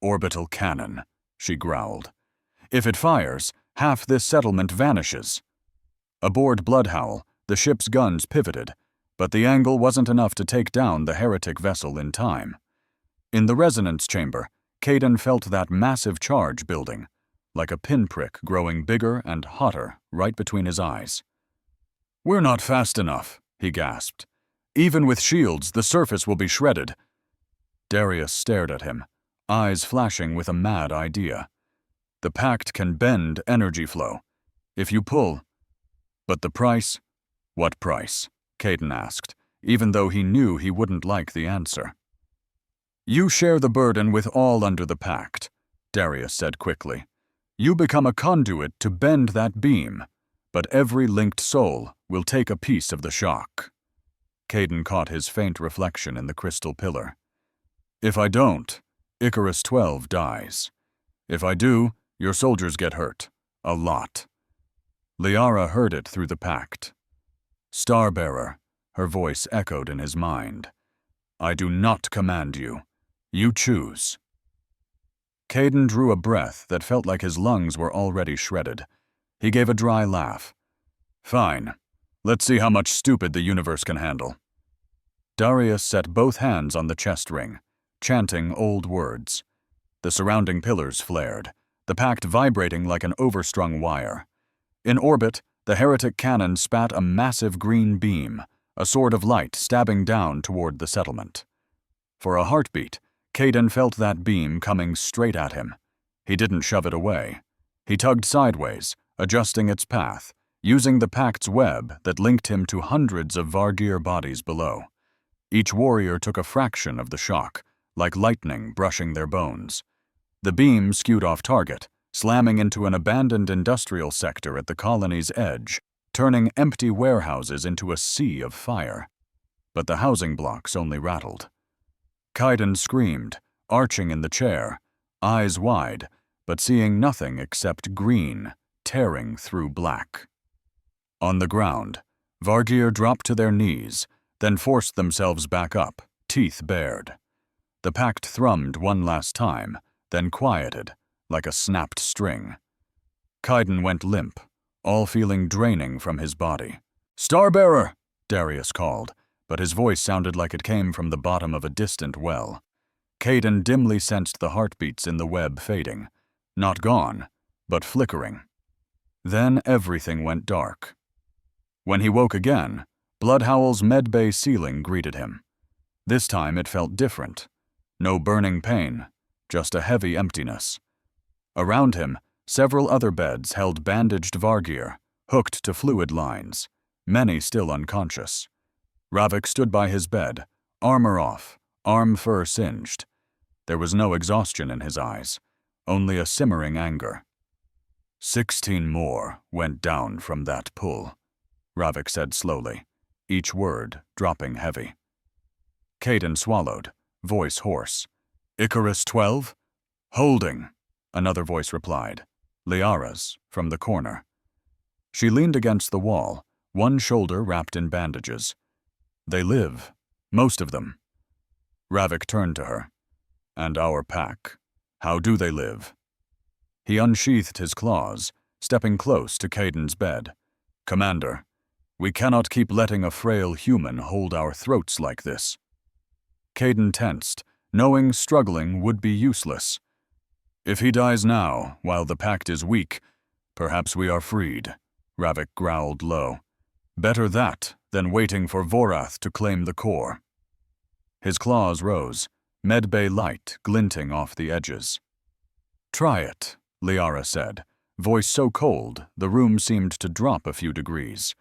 "Orbital cannon," she growled. "If it fires, half this settlement vanishes." Aboard Bloodhowl, the ship's guns pivoted, but the angle wasn't enough to take down the heretic vessel in time. In the resonance chamber, Kaiden felt that massive charge building, like a pinprick growing bigger and hotter right between his eyes. "We're not fast enough," he gasped. "Even with shields, the surface will be shredded." Darius stared at him, eyes flashing with a mad idea. "The pact can bend energy flow. If you pull—" "But the price?" "What price?" Kaiden asked, even though he knew he wouldn't like the answer. "You share the burden with all under the pact," Darius said quickly. "You become a conduit to bend that beam, but every linked soul will take a piece of the shock." Kaiden caught his faint reflection in the crystal pillar. "If I don't, Icarus XII dies. If I do, your soldiers get hurt. A lot." Liara heard it through the pact. "Starbearer," her voice echoed in his mind. "I do not command you. You choose." Kaiden drew a breath that felt like his lungs were already shredded. He gave a dry laugh. "Fine. Let's see how much stupid the universe can handle." Darius set both hands on the chest ring, chanting old words. The surrounding pillars flared, the pact vibrating like an overstrung wire. In orbit, the heretic cannon spat a massive green beam, a sword of light stabbing down toward the settlement. For a heartbeat, Caden felt that beam coming straight at him. He didn't shove it away. He tugged sideways, adjusting its path, using the pact's web that linked him to hundreds of Vargir bodies below. Each warrior took a fraction of the shock, like lightning brushing their bones. The beam skewed off target, slamming into an abandoned industrial sector at the colony's edge, turning empty warehouses into a sea of fire. But the housing blocks only rattled. Kaiden screamed, arching in the chair, eyes wide, but seeing nothing except green, tearing through black. On the ground, Vargir dropped to their knees, then forced themselves back up, teeth bared. The pact thrummed one last time, then quieted, like a snapped string. Kaiden went limp, all feeling draining from his body. "Starbearer!" Darius called, but his voice sounded like it came from the bottom of a distant well. Kaiden dimly sensed the heartbeats in the web fading, not gone, but flickering. Then everything went dark. When he woke again, Bloodhowl's medbay ceiling greeted him. This time it felt different. No burning pain, just a heavy emptiness. Around him, several other beds held bandaged Vargir, hooked to fluid lines, many still unconscious. Ravik stood by his bed, armor off, arm fur singed. There was no exhaustion in his eyes, only a simmering anger. 16 more went down from that pull, Ravik said slowly, each word dropping heavy. Kaiden swallowed, voice hoarse. "Icarus 12? Holding," another voice replied, Liara's, from the corner. She leaned against the wall, one shoulder wrapped in bandages. "They live, most of them." Ravik turned to her. "And our pack, how do they live?" He unsheathed his claws, stepping close to Kaiden's bed. "Commander, we cannot keep letting a frail human hold our throats like this." Kaiden tensed, knowing struggling would be useless. "If he dies now, while the pact is weak, perhaps we are freed," Ravik growled low. "Better that than waiting for Vorath to claim the core." His claws rose, medbay light glinting off the edges. "Try it," Liara said, voice so cold the room seemed to drop a few degrees.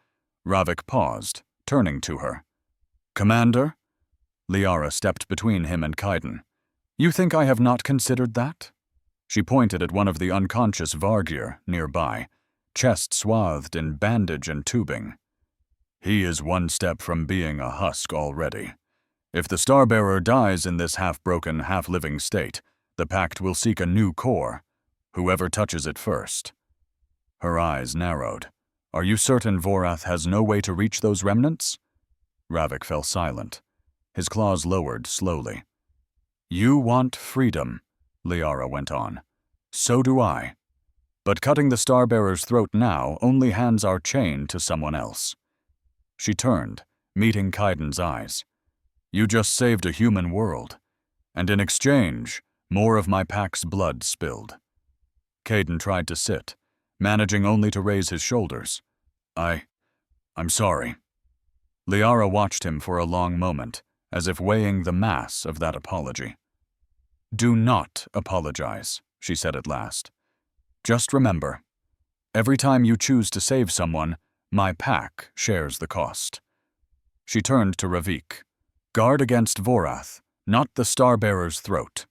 Ravik paused, turning to her. "Commander?" Liara stepped between him and Kaiden. "You think I have not considered that?" She pointed at one of the unconscious Vargir nearby, chest swathed in bandage and tubing. "He is one step from being a husk already. If the Starbearer dies in this half-broken, half-living state, the pact will seek a new core, whoever touches it first." Her eyes narrowed. "Are you certain Vorath has no way to reach those remnants?" Ravik fell silent. His claws lowered slowly. "You want freedom," Liara went on. "So do I. But cutting the Starbearer's throat now only hands our chain to someone else." She turned, meeting Kaiden's eyes. "You just saved a human world, and in exchange, more of my pack's blood spilled." Kaiden tried to sit, managing only to raise his shoulders. I'm sorry." Liara watched him for a long moment, as if weighing the mass of that apology. "Do not apologize," she said at last. "Just remember, every time you choose to save someone, my pack shares the cost." She turned to Ravik. "Guard against Vorath, not the Starbearer's throat."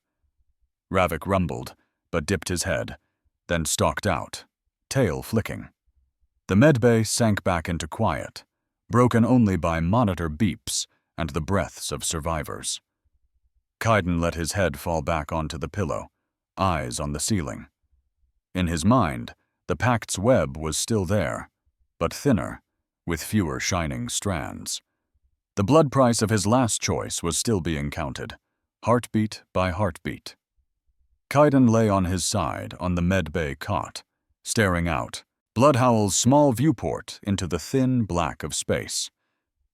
Ravik rumbled, but dipped his head, then stalked out, tail flicking. The medbay sank back into quiet, broken only by monitor beeps and the breaths of survivors. Kaiden let his head fall back onto the pillow, eyes on the ceiling. In his mind, the pact's web was still there, but thinner, with fewer shining strands. The blood price of his last choice was still being counted, heartbeat by heartbeat. Kaiden lay on his side on the medbay cot, staring out, Bloodhowl's small viewport into the thin black of space.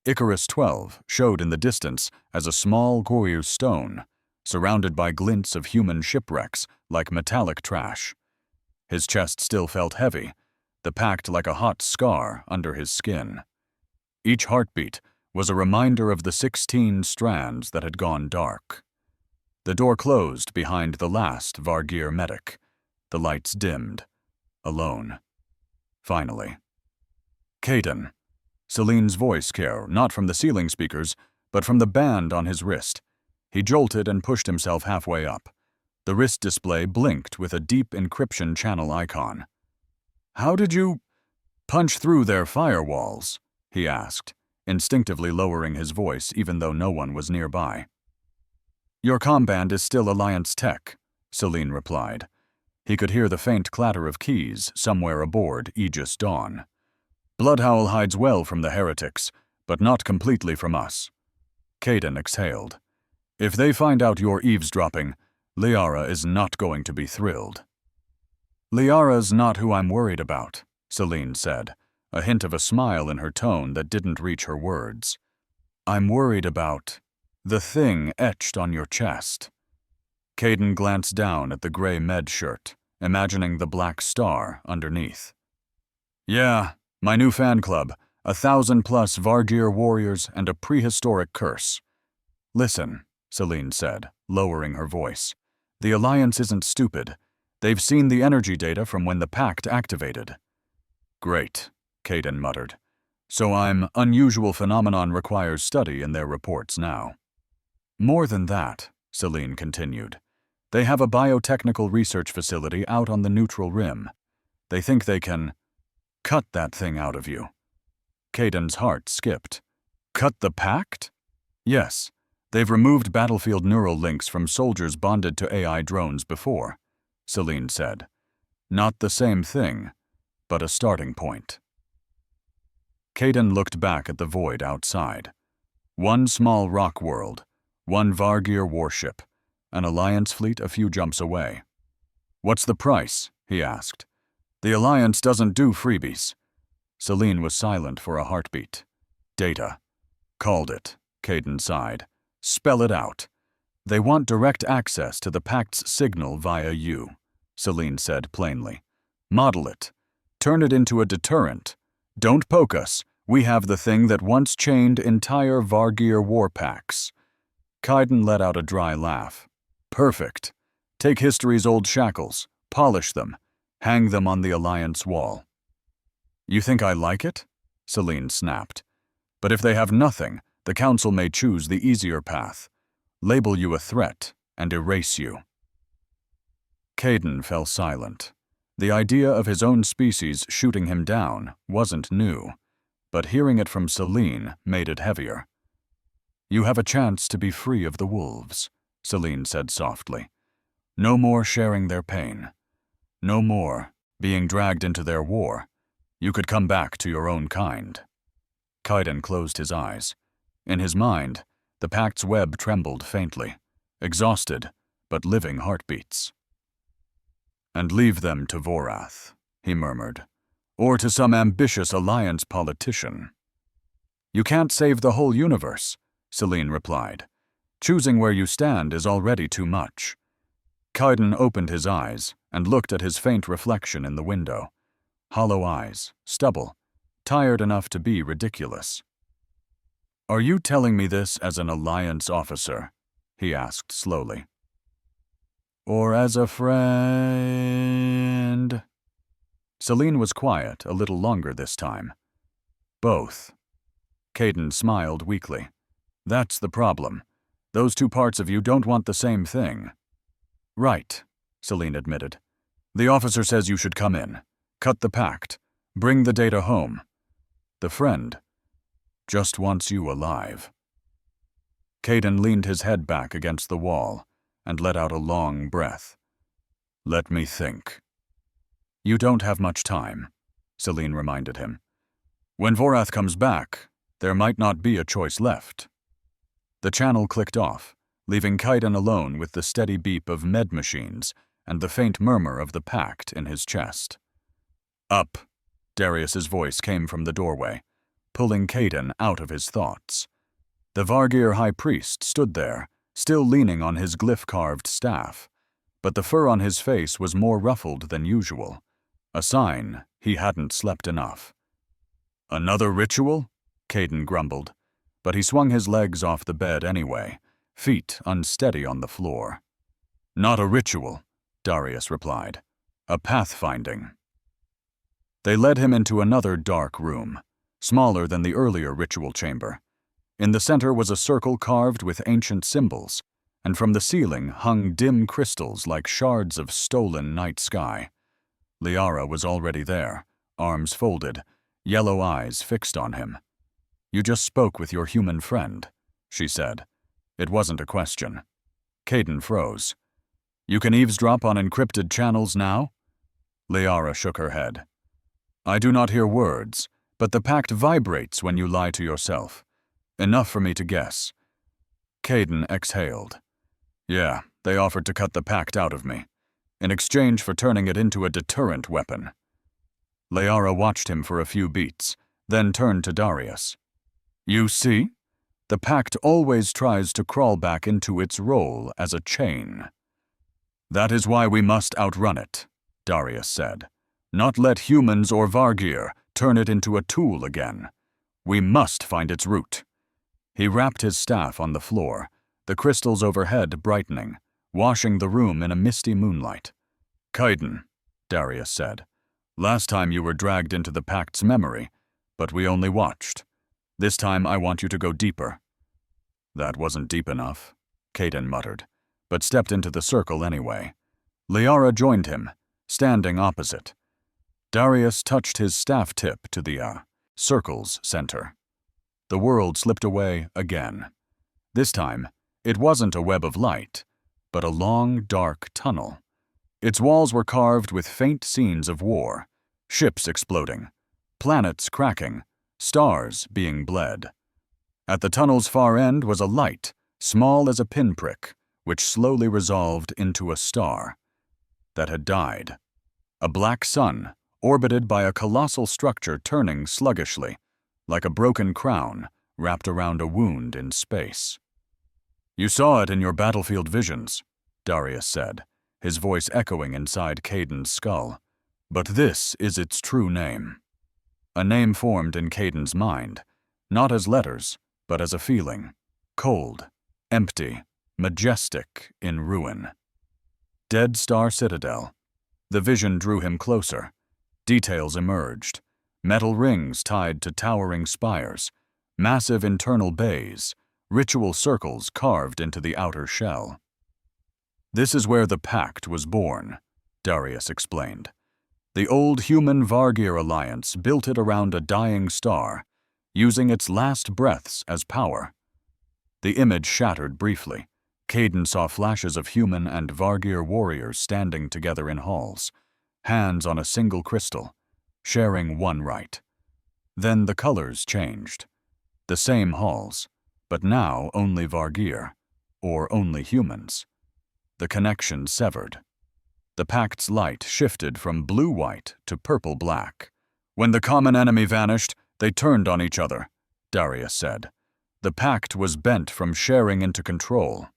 Icarus 12 showed in the distance as a small Goryr stone, surrounded by glints of human shipwrecks like metallic trash. His chest still felt heavy, the pact like a hot scar under his skin. Each heartbeat was a reminder of the 16 strands that had gone dark. The door closed behind the last Vargir medic. The lights dimmed. Alone. Finally. Caden. Celine's voice came, not from the ceiling speakers, but from the band on his wrist. He jolted and pushed himself halfway up. The wrist display blinked with a deep encryption channel icon. "How did you punch through their firewalls?" he asked, instinctively lowering his voice even though no one was nearby. "Your comband is still Alliance tech," Celine replied. He could hear the faint clatter of keys somewhere aboard Aegis Dawn. "Bloodhowl hides well from the heretics, but not completely from us." Caden exhaled. "If they find out you're eavesdropping, Liara is not going to be thrilled." "Liara's not who I'm worried about," Celine said, a hint of a smile in her tone that didn't reach her words. "I'm worried about the thing etched on your chest." Caden glanced down at the gray med shirt, imagining the black star underneath. "Yeah, my new fan club, 1,000+ Vargir warriors and a prehistoric curse." "Listen," Celine said, lowering her voice. "The Alliance isn't stupid. They've seen the energy data from when the pact activated." "Great," Caden muttered. "So unusual phenomenon requires study in their reports now." "More than that," Celine continued. "They have a biotechnical research facility out on the neutral rim. They think they can cut that thing out of you." Caden's heart skipped. "Cut the pact?" "Yes. They've removed battlefield neural links from soldiers bonded to AI drones before," Celine said. "Not the same thing, but a starting point." Caden looked back at the void outside. One small rock world, one Vargir warship, an Alliance fleet a few jumps away. "What's the price?" he asked. "The Alliance doesn't do freebies." Celine was silent for a heartbeat. "Data." "Called it," Caden sighed. "Spell it out." "They want direct access to the Pact's signal via you," Celine said plainly. "Model it. Turn it into a deterrent. Don't poke us. We have the thing that once chained entire Vargir Warpacks." Caden let out a dry laugh. "Perfect. Take history's old shackles, polish them, hang them on the Alliance wall." "You think I like it?" Celine snapped. "But if they have nothing, the Council may choose the easier path. Label you a threat and erase you." Caden fell silent. The idea of his own species shooting him down wasn't new, but hearing it from Celine made it heavier. "You have a chance to be free of the wolves," Celine said softly. "No more sharing their pain. No more being dragged into their war. You could come back to your own kind." Caden closed his eyes. In his mind, the Pact's web trembled faintly, exhausted but living heartbeats. "And leave them to Vorath," he murmured, "or to some ambitious Alliance politician." "You can't save the whole universe," Celine replied. "Choosing where you stand is already too much." Caden opened his eyes and looked at his faint reflection in the window. Hollow eyes, stubble, tired enough to be ridiculous. "Are you telling me this as an Alliance officer?" he asked slowly. "Or as a friend?" Celine was quiet a little longer this time. "Both." Caden smiled weakly. "That's the problem. Those two parts of you don't want the same thing." "Right," Celine admitted. "The officer says you should come in. Cut the pact. Bring the data home. The friend just wants you alive." Caden leaned his head back against the wall and let out a long breath. "Let me think." "You don't have much time," Celine reminded him. "When Vorath comes back, there might not be a choice left." The channel clicked off, leaving Caden alone with the steady beep of med machines and the faint murmur of the pact in his chest. "Up," Darius's voice came from the doorway, pulling Caden out of his thoughts. The Vargir High Priest stood there, still leaning on his glyph-carved staff, but the fur on his face was more ruffled than usual, a sign he hadn't slept enough. "Another ritual?" Caden grumbled, but he swung his legs off the bed anyway, feet unsteady on the floor. "Not a ritual," Darius replied. "A pathfinding." They led him into another dark room, smaller than the earlier ritual chamber. In the center was a circle carved with ancient symbols, and from the ceiling hung dim crystals like shards of stolen night sky. Liara was already there, arms folded, yellow eyes fixed on him. "You just spoke with your human friend," she said. It wasn't a question. Caden froze. "You can eavesdrop on encrypted channels now?" Liara shook her head. "I do not hear words, but the pact vibrates when you lie to yourself. Enough for me to guess." Caden exhaled. "Yeah, they offered to cut the pact out of me, in exchange for turning it into a deterrent weapon." Liara watched him for a few beats, then turned to Darius. "You see? The pact always tries to crawl back into its role as a chain." "That is why we must outrun it," Darius said. "Not let humans or Vargir turn it into a tool again. We must find its root." He rapped his staff on the floor, the crystals overhead brightening, washing the room in a misty moonlight. "Caden," Darius said. "Last time you were dragged into the pact's memory, but we only watched. This time I want you to go deeper." "That wasn't deep enough," Caden muttered, but stepped into the circle anyway. Liara joined him, standing opposite. Darius touched his staff tip to the circle's center. The world slipped away again. This time, it wasn't a web of light, but a long, dark tunnel. Its walls were carved with faint scenes of war, ships exploding, planets cracking, stars being bled. At the tunnel's far end was a light, small as a pinprick, which slowly resolved into a star that had died. A black sun, orbited by a colossal structure turning sluggishly, like a broken crown wrapped around a wound in space. "You saw it in your battlefield visions," Darius said, his voice echoing inside Caden's skull. "But this is its true name." A name formed in Caden's mind, not as letters, but as a feeling. Cold, empty, majestic in ruin. Dead Star Citadel. The vision drew him closer. Details emerged. Metal rings tied to towering spires, massive internal bays, ritual circles carved into the outer shell. "This is where the pact was born," Darius explained. "The old human-Vargir alliance built it around a dying star, using its last breaths as power." The image shattered briefly. Caden saw flashes of human and Vargir warriors standing together in halls, hands on a single crystal, sharing one rite. Then the colors changed. The same halls, but now only Vargir, or only humans. The connection severed. The pact's light shifted from blue-white to purple-black. "When the common enemy vanished, they turned on each other," Darius said. "The pact was bent from sharing into control."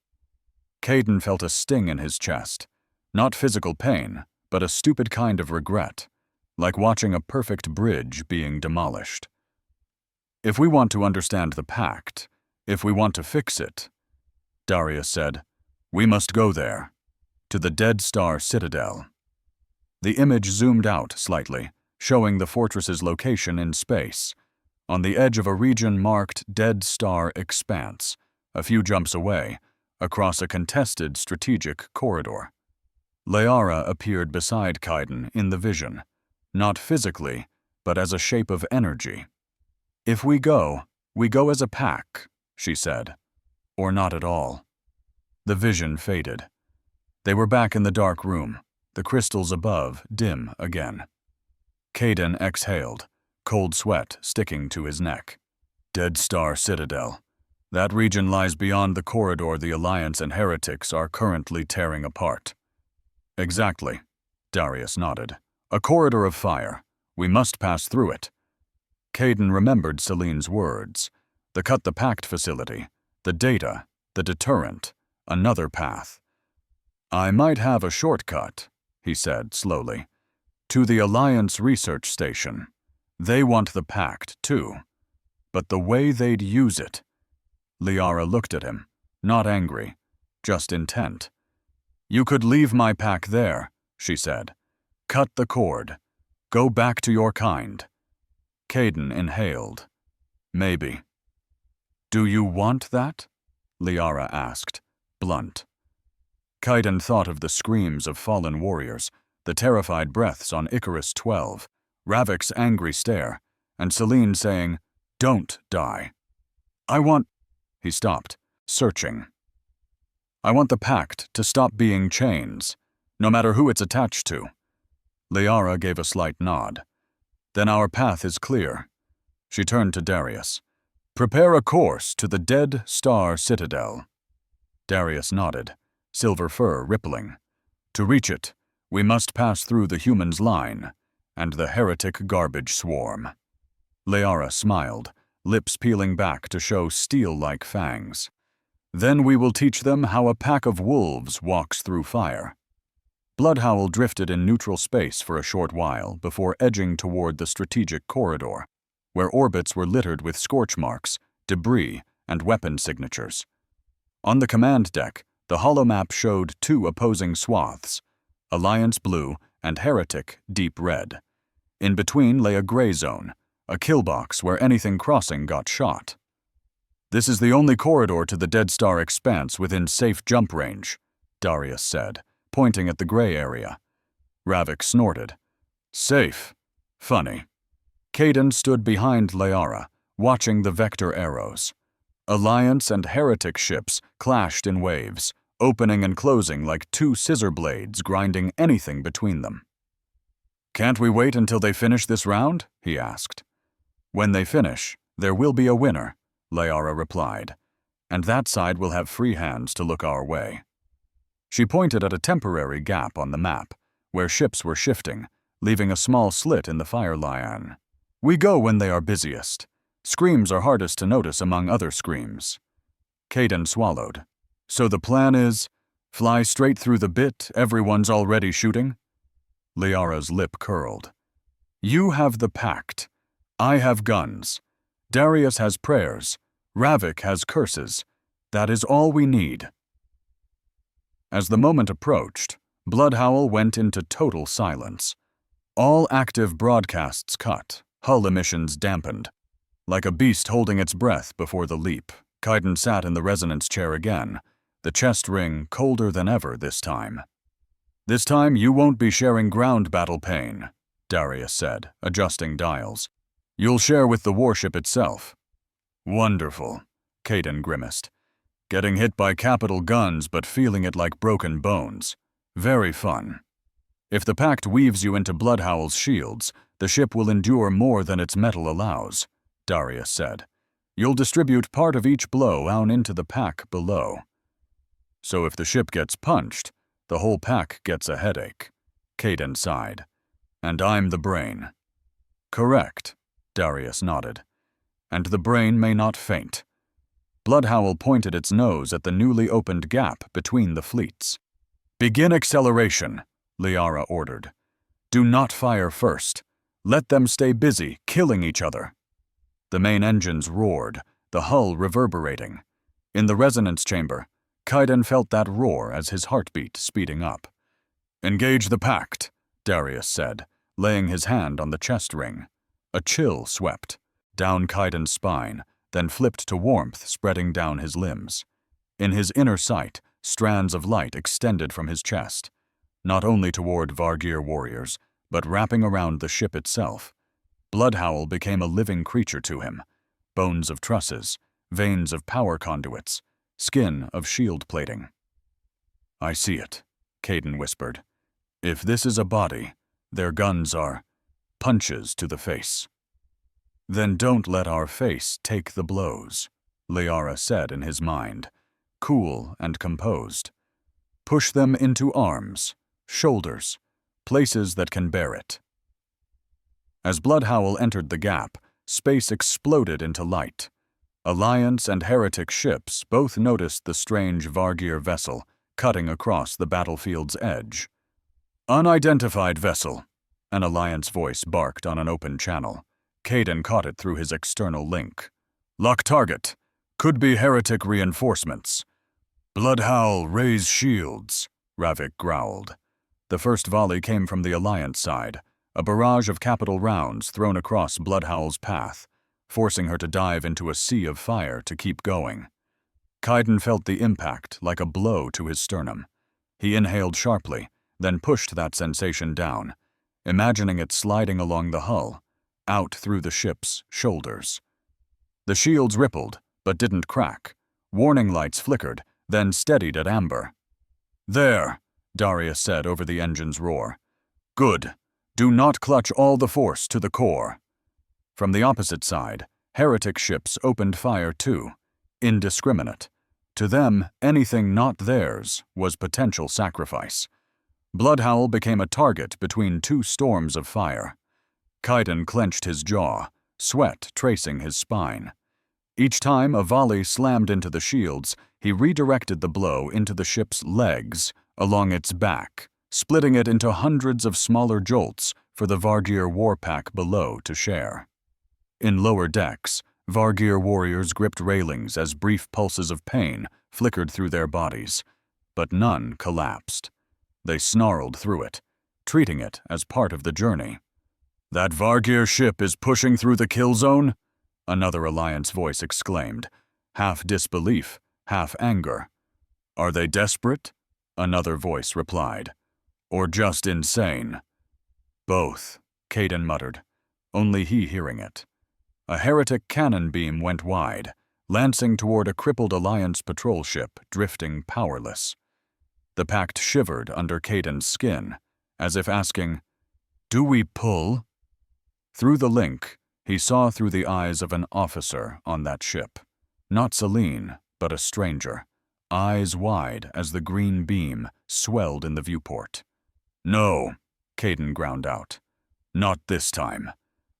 Caden felt a sting in his chest, not physical pain, but a stupid kind of regret, like watching a perfect bridge being demolished. "If we want to understand the pact, if we want to fix it," Darius said, "we must go there, to the Dead Star Citadel." The image zoomed out slightly, showing the fortress's location in space, on the edge of a region marked Dead Star Expanse, a few jumps away, across a contested strategic corridor. Liara appeared beside Caden in the vision, not physically, but as a shape of energy. "If we go as a pack," she said, "or not at all." The vision faded. They were back in the dark room, the crystals above dim again. Caden exhaled, cold sweat sticking to his neck. Dead Star Citadel. That region lies beyond the corridor the Alliance and Heretics are currently tearing apart. Exactly, Darius nodded. A corridor of fire. We must pass through it. Caden remembered Celine's words. The Cut the Pact facility, the data, the deterrent, Another path. I might have a shortcut, he said slowly, to the Alliance research station. They want the Pact, too. But the way they'd use it. Liara looked at him, not angry, just intent. You could leave my pack there, she said. Cut the cord. Go back to your kind. Kaidan inhaled. Maybe. Do you want that? Liara asked, blunt. Kaidan thought of the screams of fallen warriors, the terrified breaths on Icarus 12, Ravik's angry stare, and Celine saying, "Don't die." I want... He stopped, searching. I want the Pact to stop being chains, no matter who it's attached to. Liara gave a slight nod. Then our path is clear. She turned to Darius. Prepare a course to the Dead Star Citadel. Darius nodded, silver fur rippling. To reach it, we must pass through the humans' line and the heretic garbage swarm. Liara smiled, lips peeling back to show steel-like fangs. Then we will teach them how a pack of wolves walks through fire. Bloodhowl drifted in neutral space for a short while before edging toward the strategic corridor, where orbits were littered with scorch marks, debris, and weapon signatures. On the command deck, the holomap showed two opposing swaths, Alliance blue and Heretic deep red. In between lay a gray zone, a kill box where anything crossing got shot. This is the only corridor to the Dead Star Expanse within safe jump range, Darius said, pointing at the gray area. Ravik snorted. Safe. Funny. Kaidan stood behind Liara, watching the vector arrows. Alliance and Heretic ships clashed in waves, opening and closing like two scissor blades grinding anything between them. Can't we wait until they finish this round? He asked. When they finish, there will be a winner, Liara replied, and that side will have free hands to look our way. She pointed at a temporary gap on the map, where ships were shifting, leaving a small slit in the fire lion. We go when they are busiest. Screams are hardest to notice among other screams. Kaidan swallowed. So the plan is, fly straight through the bit everyone's already shooting? Liara's lip curled. You have the Pact. I have guns. Darius has prayers. Ravik has curses. That is all we need. As the moment approached, Bloodhowl went into total silence. All active broadcasts cut, hull emissions dampened. Like a beast holding its breath before the leap, Kaidan sat in the resonance chair again, the chest ring colder than ever this time. This time you won't be sharing ground battle pain, Darius said, adjusting dials. You'll share with the warship itself. Wonderful, Kaidan grimaced. Getting hit by capital guns but feeling it like broken bones. Very fun. If the Pact weaves you into Bloodhowl's shields, the ship will endure more than its metal allows, Darius said. You'll distribute part of each blow down into the pack below. So if the ship gets punched, the whole pack gets a headache, Kaidan sighed. And I'm the brain. Correct, Darius nodded. And the brain may not faint. Bloodhowl pointed its nose at the newly opened gap between the fleets. Begin acceleration, Liara ordered. Do not fire first. Let them stay busy, killing each other. The main engines roared, the hull reverberating. In the resonance chamber, Kaidan felt that roar as his heartbeat speeding up. Engage the Pact, Darius said, laying his hand on the chest ring. A chill swept down Kaidan's spine, then flipped to warmth spreading down his limbs. In his inner sight, strands of light extended from his chest, not only toward Vargir warriors, but wrapping around the ship itself. Bloodhowl became a living creature to him, bones of trusses, veins of power conduits, skin of shield plating. I see it, Kaidan whispered. If this is a body, their guns are punches to the face. Then don't let our face take the blows, Liara said in his mind, cool and composed. Push them into arms, shoulders, places that can bear it. As Bloodhowl entered the gap, space exploded into light. Alliance and Heretic ships both noticed the strange Vargir vessel cutting across the battlefield's edge. "Unidentified vessel," an Alliance voice barked on an open channel. Kaidan caught it through his external link. "Lock target. Could be Heretic reinforcements." "Bloodhowl, raise shields," Ravik growled. The first volley came from the Alliance side, a barrage of capital rounds thrown across Bloodhowl's path, forcing her to dive into a sea of fire to keep going. Kaidan felt the impact like a blow to his sternum. He inhaled sharply, then pushed that sensation down, imagining it sliding along the hull, out through the ship's shoulders. The shields rippled, but didn't crack. Warning lights flickered, then steadied at amber. "There," Darius said over the engine's roar. "Good. Do not clutch all the force to the core." From the opposite side, Heretic ships opened fire too, indiscriminate. To them, anything not theirs was potential sacrifice. Bloodhowl became a target between two storms of fire. Kaidan clenched his jaw, sweat tracing his spine. Each time a volley slammed into the shields, he redirected the blow into the ship's legs, along its back, splitting it into hundreds of smaller jolts for the Vargir Warpack below to share. In lower decks, Vargir warriors gripped railings as brief pulses of pain flickered through their bodies, but none collapsed. They snarled through it, treating it as part of the journey. "That Vargir ship is pushing through the kill zone?" Another Alliance voice exclaimed, half disbelief, half anger. "Are they desperate?" Another voice replied. "Or just insane?" "Both," Kaidan muttered, only he hearing it. A Heretic cannon beam went wide, lancing toward a crippled Alliance patrol ship drifting powerless. The Pact shivered under Kaidan's skin, as if asking, "Do we pull?" Through the link, he saw through the eyes of an officer on that ship. Not Celine, but a stranger, eyes wide as the green beam swelled in the viewport. "No," Kaidan ground out. "Not this time.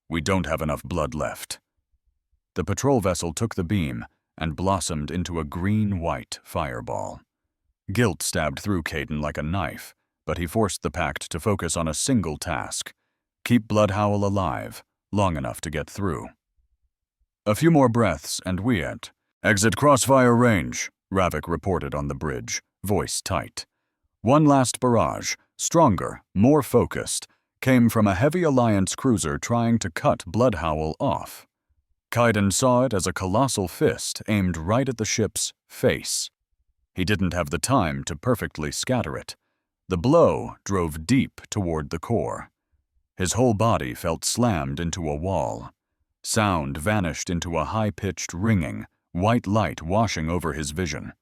We don't have enough blood left." The patrol vessel took the beam and blossomed into a green-white fireball. Guilt stabbed through Kaidan like a knife, but he forced the Pact to focus on a single task: keep Bloodhowl alive long enough to get through. A few more breaths and we exit crossfire range, Ravik reported on the bridge, voice tight. One last barrage, stronger, more focused, came from a heavy Alliance cruiser trying to cut Bloodhowl off. Kaidan saw it as a colossal fist aimed right at the ship's face. He didn't have the time to perfectly scatter it. The blow drove deep toward the core. His whole body felt slammed into a wall. Sound vanished into a high-pitched ringing, white light washing over his vision.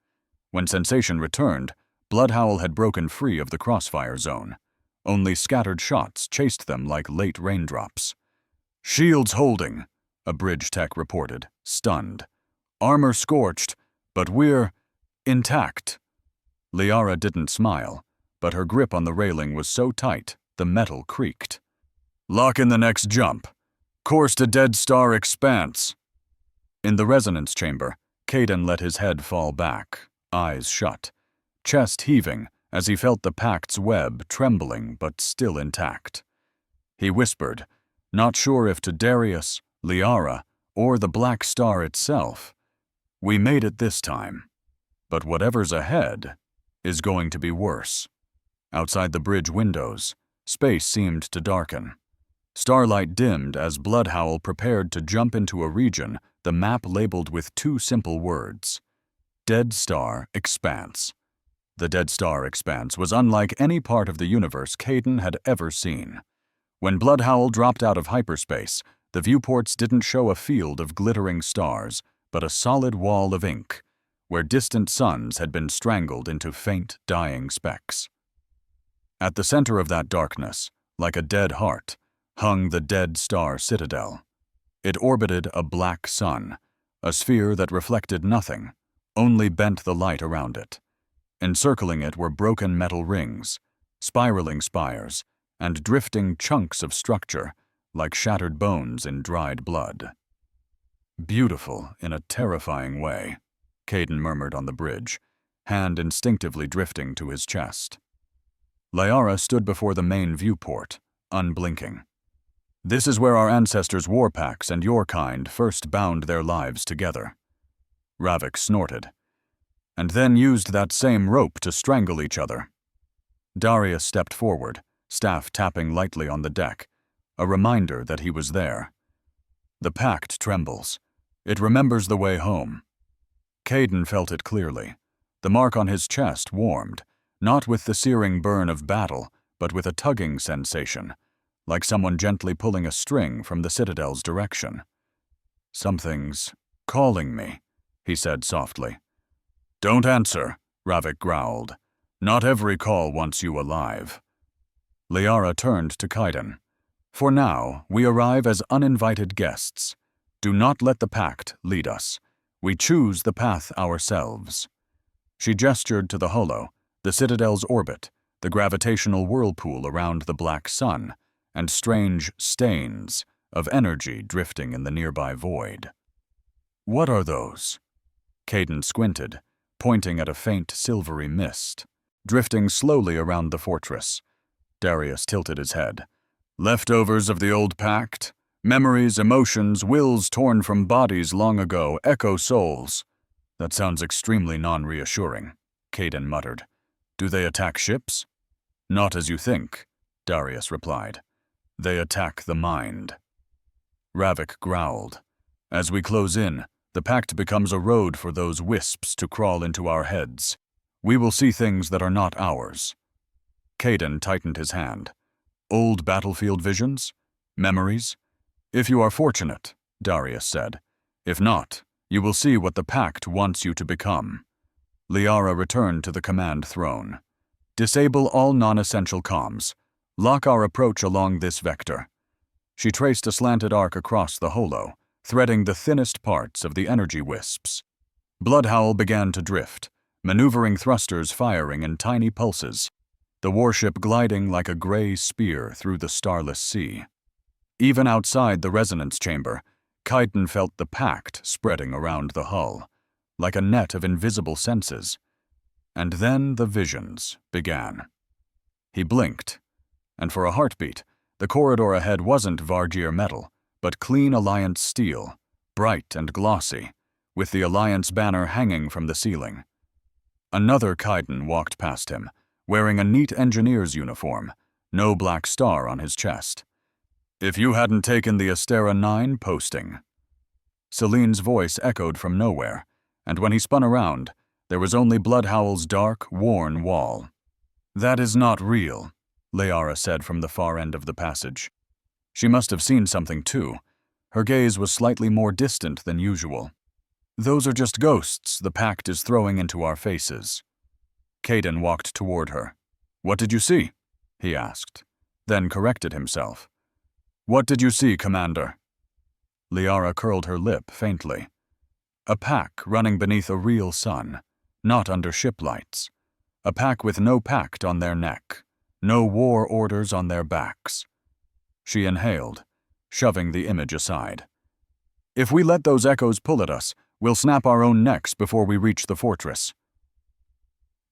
When sensation returned, Bloodhowl had broken free of the crossfire zone. Only scattered shots chased them like late raindrops. "Shields holding," a bridge tech reported, stunned. "Armor scorched, but we're intact." Liara didn't smile, but her grip on the railing was so tight the metal creaked. "Lock in the next jump. Course to Dead Star Expanse." In the resonance chamber, Kaidan let his head fall back, eyes shut, chest heaving as he felt the Pact's web trembling but still intact. He whispered, not sure if to Darius, Liara, or the Black Star itself, "We made it this time. But whatever's ahead is going to be worse." Outside the bridge windows, space seemed to darken. Starlight dimmed as Bloodhowl prepared to jump into a region the map labeled with two simple words: Dead Star Expanse. The Dead Star Expanse was unlike any part of the universe Kaidan had ever seen. When Bloodhowl dropped out of hyperspace, the viewports didn't show a field of glittering stars, but a solid wall of ink, where distant suns had been strangled into faint, dying specks. At the center of that darkness, like a dead heart, hung the Dead Star Citadel. It orbited a black sun, a sphere that reflected nothing, only bent the light around it. Encircling it were broken metal rings, spiraling spires, and drifting chunks of structure, like shattered bones in dried blood. Beautiful in a terrifying way, Caden murmured on the bridge, hand instinctively drifting to his chest. Liara stood before the main viewport, unblinking. This is where our ancestors' Warpacks and your kind first bound their lives together. Ravik snorted, and then used that same rope to strangle each other. Darius stepped forward, staff tapping lightly on the deck, a reminder that he was there. The pact trembles. It remembers the way home. Caden felt it clearly. The mark on his chest warmed, not with the searing burn of battle, but with a tugging sensation, like someone gently pulling a string from the Citadel's direction. "Something's calling me," he said softly. "Don't answer," Ravik growled. "Not every call wants you alive." Liara turned to Kaiden. "For now, we arrive as uninvited guests. Do not let the pact lead us. We choose the path ourselves." She gestured to the holo, the Citadel's orbit, the gravitational whirlpool around the black sun, and strange stains of energy drifting in the nearby void. "What are those?" Caden squinted, pointing at a faint silvery mist, drifting slowly around the fortress. Darius tilted his head. "Leftovers of the old pact? Memories, emotions, wills torn from bodies long ago, echo souls." "That sounds extremely non-reassuring," Caden muttered. "Do they attack ships?" "Not as you think," Darius replied. "They attack the mind." Ravik growled. "As we close in, the pact becomes a road for those wisps to crawl into our heads. We will see things that are not ours." Caden tightened his hand. "Old battlefield visions? Memories? If you are fortunate," Darius said. "If not, you will see what the pact wants you to become." Liara returned to the command throne. "Disable all non-essential comms. Lock our approach along this vector." She traced a slanted arc across the holo, threading the thinnest parts of the energy wisps. Bloodhowl began to drift, maneuvering thrusters firing in tiny pulses, the warship gliding like a gray spear through the starless sea. Even outside the resonance chamber, Kaiden felt the pact spreading around the hull, like a net of invisible senses. And then the visions began. He blinked, and for a heartbeat, the corridor ahead wasn't Vargir metal, but clean Alliance steel, bright and glossy, with the Alliance banner hanging from the ceiling. Another Kaiden walked past him, wearing a neat engineer's uniform, no black star on his chest. "If you hadn't taken the Astera 9 posting." Celine's voice echoed from nowhere, and when he spun around, there was only Bloodhowl's dark, worn wall. "That is not real," Liara said from the far end of the passage. She must have seen something too. Her gaze was slightly more distant than usual. "Those are just ghosts the pact is throwing into our faces." Caden walked toward her. "What did you see?" he asked, then corrected himself. "What did you see, Commander?" Liara curled her lip faintly. A pack running beneath a real sun, not under ship lights. A pack with no pact on their neck, no war orders on their backs. She inhaled, shoving the image aside. "If we let those echoes pull at us, we'll snap our own necks before we reach the fortress."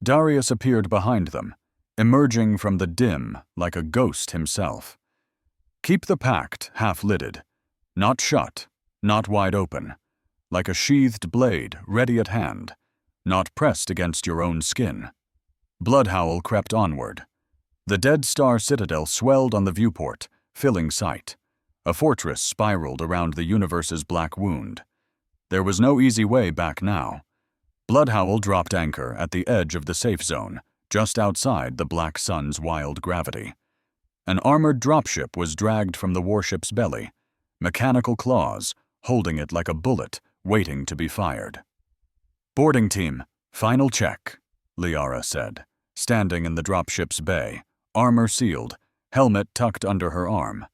Darius appeared behind them, emerging from the dim like a ghost himself. "Keep the pact half-lidded, not shut, not wide open, like a sheathed blade ready at hand, not pressed against your own skin." Bloodhowl crept onward. The Dead Star Citadel swelled on the viewport, filling sight. A fortress spiraled around the universe's black wound. There was no easy way back now. Bloodhowl dropped anchor at the edge of the safe zone, just outside the black sun's wild gravity. An armored dropship was dragged from the warship's belly, mechanical claws holding it like a bullet waiting to be fired. "Boarding team, final check," Liara said, standing in the dropship's bay, armor sealed, helmet tucked under her arm.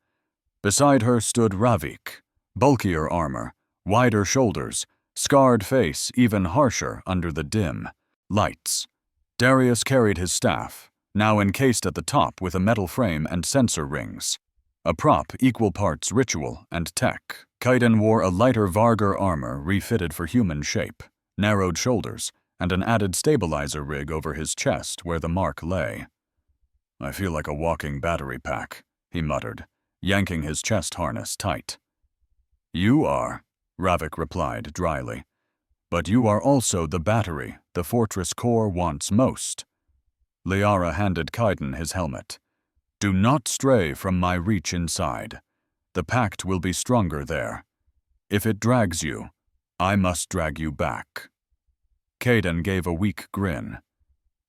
Beside her stood Ravik, bulkier armor, wider shoulders, scarred face even harsher under the dim lights. Darius carried his staff, now encased at the top with a metal frame and sensor rings. A prop equal parts ritual and tech, Kaiden wore a lighter Vargur armor refitted for human shape, narrowed shoulders, and an added stabilizer rig over his chest where the mark lay. "I feel like a walking battery pack," he muttered, yanking his chest harness tight. "You are," Ravik replied dryly. "But you are also the battery the fortress core wants most." Liara handed Kaiden his helmet. "Do not stray from my reach inside. The pact will be stronger there. If it drags you, I must drag you back." Kaiden gave a weak grin.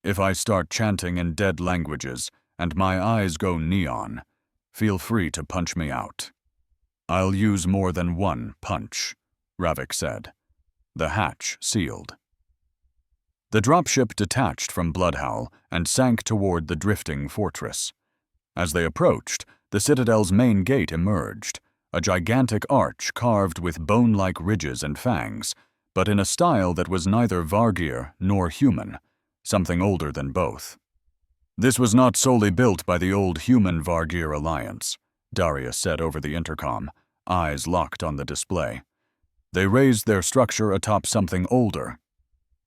"If I start chanting in dead languages and my eyes go neon, feel free to punch me out." "I'll use more than one punch," Ravik said. The hatch sealed. The dropship detached from Bloodhowl and sank toward the drifting fortress. As they approached, the citadel's main gate emerged, a gigantic arch carved with bone-like ridges and fangs, but in a style that was neither Vargir nor human, something older than both. "This was not solely built by the old human-Vargir alliance," Darius said over the intercom, eyes locked on the display. "They raised their structure atop something older."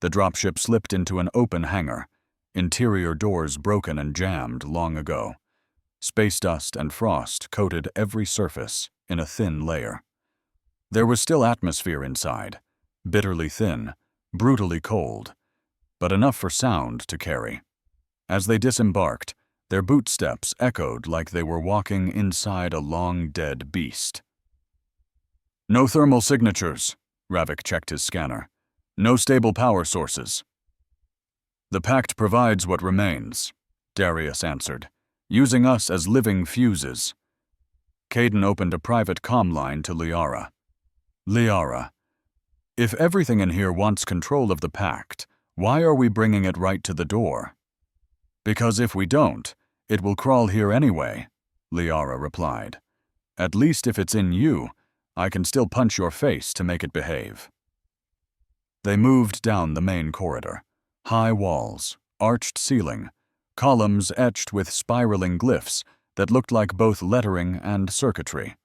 The dropship slipped into an open hangar, interior doors broken and jammed long ago. Space dust and frost coated every surface in a thin layer. There was still atmosphere inside, bitterly thin, brutally cold, but enough for sound to carry. As they disembarked, their bootsteps echoed like they were walking inside a long-dead beast. "No thermal signatures," Ravik checked his scanner. "No stable power sources." "The pact provides what remains," Darius answered, "using us as living fuses." Kaiden opened a private comm line to Liara. "Liara, if everything in here wants control of the pact, why are we bringing it right to the door?" "Because if we don't, it will crawl here anyway," Liara replied. "At least if it's in you, I can still punch your face to make it behave." They moved down the main corridor. High walls, arched ceiling, columns etched with spiraling glyphs that looked like both lettering and circuitry.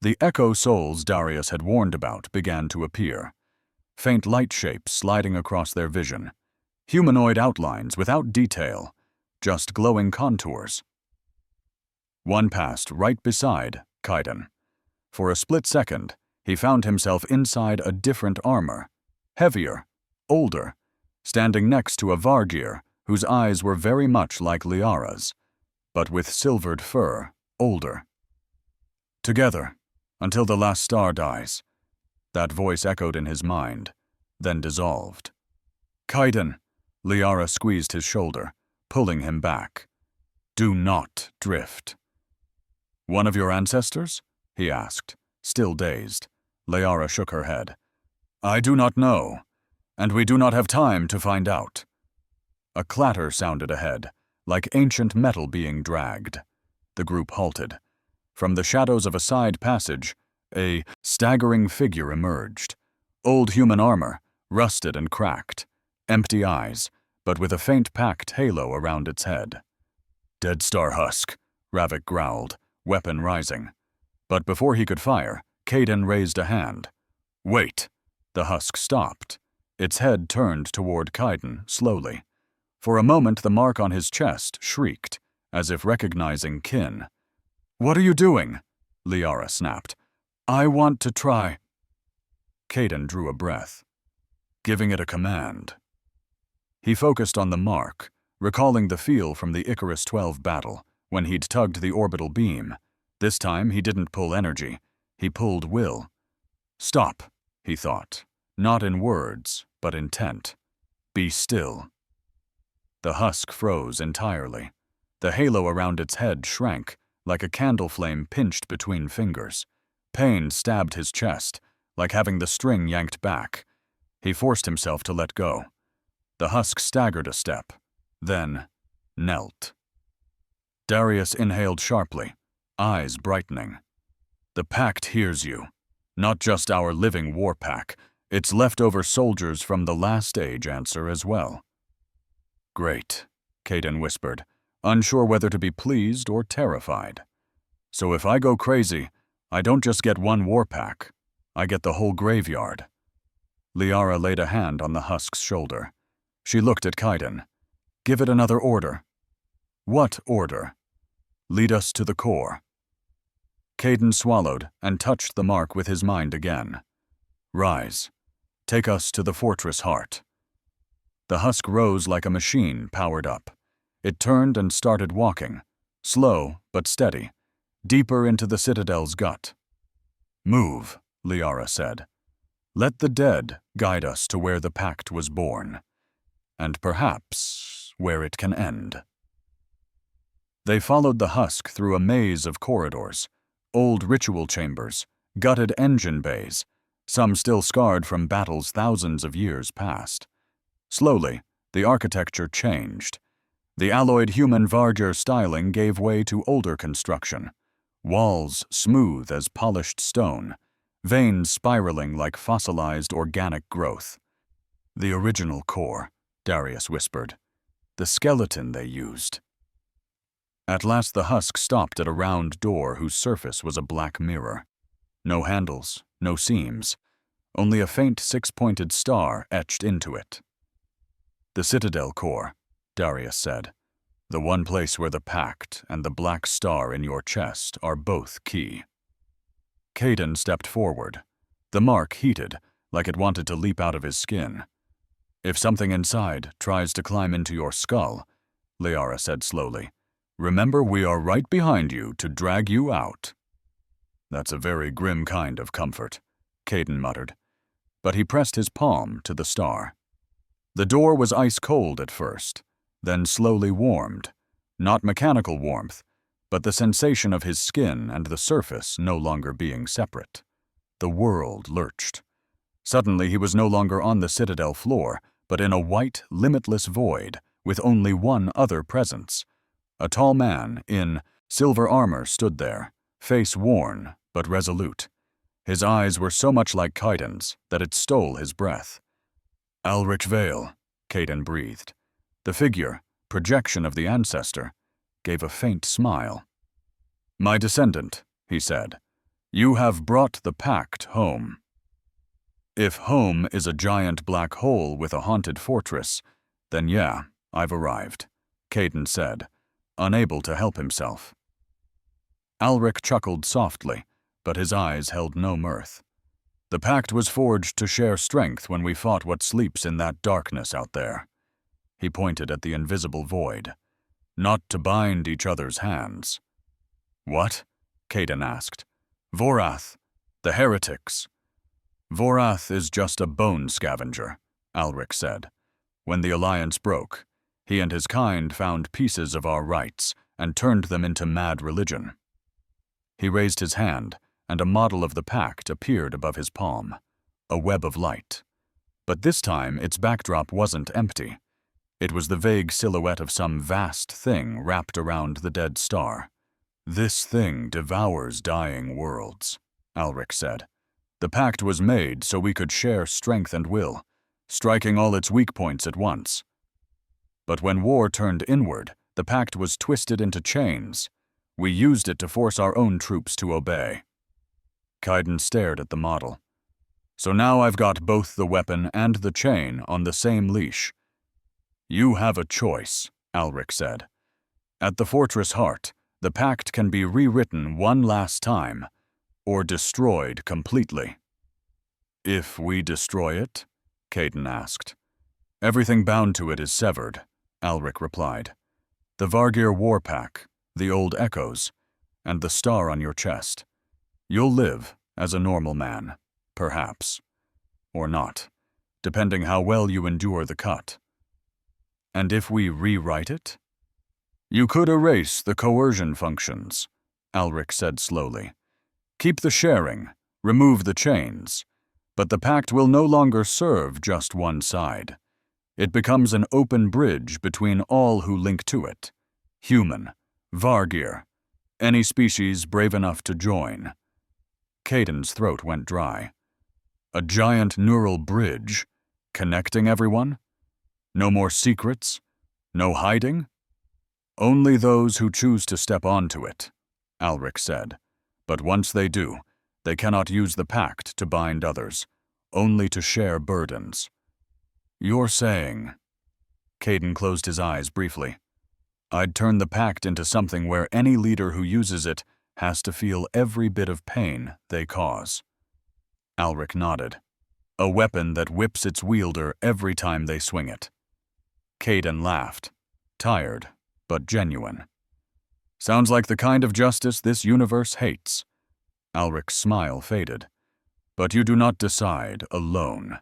The echo souls Darius had warned about began to appear. Faint light shapes sliding across their vision. Humanoid outlines without detail, just glowing contours. One passed right beside Kaiden. For a split second, he found himself inside a different armor, heavier, older, standing next to a Vargir whose eyes were very much like Liara's, but with silvered fur, older. "Together, until the last star dies," that voice echoed in his mind, then dissolved. "Kaiden," Liara squeezed his shoulder, pulling him back. "Do not drift." "One of your ancestors?" he asked, still dazed. Liara shook her head. "I do not know, and we do not have time to find out." A clatter sounded ahead, like ancient metal being dragged. The group halted. From the shadows of a side passage, a staggering figure emerged. Old human armor, rusted and cracked. Empty eyes, but with a faint packed halo around its head. "Dead Star Husk," Ravik growled, weapon rising. But before he could fire, Kaiden raised a hand. "Wait!" The husk stopped. Its head turned toward Kaiden, slowly. For a moment the mark on his chest shrieked, as if recognizing kin. "What are you doing?" Liara snapped. "I want to try." Kaiden drew a breath, giving it a command. He focused on the mark, recalling the feel from the Icarus 12 battle, when he'd tugged the orbital beam. This time he didn't pull energy, he pulled will. "Stop," he thought, not in words, but intent. "Be still." The husk froze entirely. The halo around its head shrank, like a candle flame pinched between fingers. Pain stabbed his chest, like having the string yanked back. He forced himself to let go. The husk staggered a step, then knelt. Darius inhaled sharply, eyes brightening. "The pact hears you. Not just our living Warpack, its leftover soldiers from the last age answer as well." "Great," Kaiden whispered, unsure whether to be pleased or terrified. So if I go crazy, I don't just get one Warpack. I get the whole graveyard. Liara laid a hand on the husk's shoulder. She looked at Kaiden. Give it another order. What order? Lead us to the core. Kaiden swallowed and touched the mark with his mind again. Rise. Take us to the fortress heart. The husk rose like a machine powered up. It turned and started walking, slow but steady, deeper into the citadel's gut. Move, Liara said. Let the dead guide us to where the pact was born, and perhaps where it can end. They followed the husk through a maze of corridors, old ritual chambers, gutted engine bays, some still scarred from battles thousands of years past. Slowly, the architecture changed. The alloyed human Vargir styling gave way to older construction, walls smooth as polished stone, veins spiraling like fossilized organic growth. The original core, Darius whispered. The skeleton they used. At last the husk stopped at a round door whose surface was a black mirror. No handles, no seams, only a faint six-pointed star etched into it. The Citadel core, Darius said. The one place where the pact and the black star in your chest are both key. Kaiden stepped forward. The mark heated, like it wanted to leap out of his skin. If something inside tries to climb into your skull, Liara said slowly, remember we are right behind you to drag you out. That's a very grim kind of comfort, Kaiden muttered, but he pressed his palm to the star. The door was ice-cold at first, then slowly warmed, not mechanical warmth, but the sensation of his skin and the surface no longer being separate. The world lurched. Suddenly he was no longer on the Citadel floor, but in a white, limitless void, with only one other presence. A tall man in silver armor stood there, face worn but resolute. His eyes were so much like Kaiden's that it stole his breath. Alrich Vale, Kaiden breathed. The figure, projection of the ancestor, gave a faint smile. My descendant, he said, you have brought the pact home. If home is a giant black hole with a haunted fortress, then yeah, I've arrived, Kaiden said, unable to help himself. Alrich chuckled softly, but his eyes held no mirth. The pact was forged to share strength when we fought what sleeps in that darkness out there. He pointed at the invisible void. Not to bind each other's hands. What? Kaiden asked. Vorath, the heretics. Vorath is just a bone scavenger, Alrich said. When the alliance broke, he and his kind found pieces of our rights and turned them into mad religion. He raised his hand, and a model of the pact appeared above his palm, a web of light. But this time its backdrop wasn't empty. It was the vague silhouette of some vast thing wrapped around the dead star. This thing devours dying worlds, Alrich said. The pact was made so we could share strength and will, striking all its weak points at once. But when war turned inward, the pact was twisted into chains. We used it to force our own troops to obey. Kaiden stared at the model. So now I've got both the weapon and the chain on the same leash. You have a choice, Alrich said. At the fortress heart, the pact can be rewritten one last time, or destroyed completely. If we destroy it? Kaiden asked. Everything bound to it is severed, Alrich replied. The Vargir Warpack, the old echoes, and the star on your chest. You'll live as a normal man, perhaps. Or not, depending how well you endure the cut. And if we rewrite it? You could erase the coercion functions, Alrich said slowly. Keep the sharing, remove the chains, but the pact will no longer serve just one side. It becomes an open bridge between all who link to it. Human, Vargir, any species brave enough to join. Kaiden's throat went dry. A giant neural bridge, connecting everyone? No more secrets? No hiding? Only those who choose to step onto it, Alric said. But once they do, they cannot use the pact to bind others, only to share burdens. You're saying... Caden closed his eyes briefly. I'd turn the pact into something where any leader who uses it has to feel every bit of pain they cause. Alric nodded. A weapon that whips its wielder every time they swing it. Caden laughed. Tired, but genuine. Sounds like the kind of justice this universe hates. Alric's smile faded. But you do not decide alone.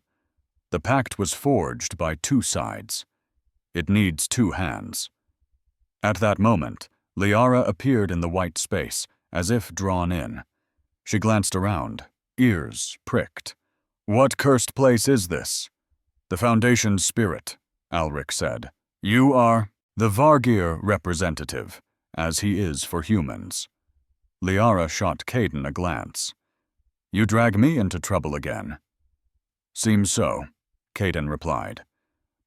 The pact was forged by two sides. It needs two hands. At that moment, Liara appeared in the white space, as if drawn in. She glanced around, ears pricked. What cursed place is this? The Foundation's spirit, Alric said. You are the Vargir representative, as he is for humans. Liara shot Caden a glance. You drag me into trouble again. Seems so, Caden replied.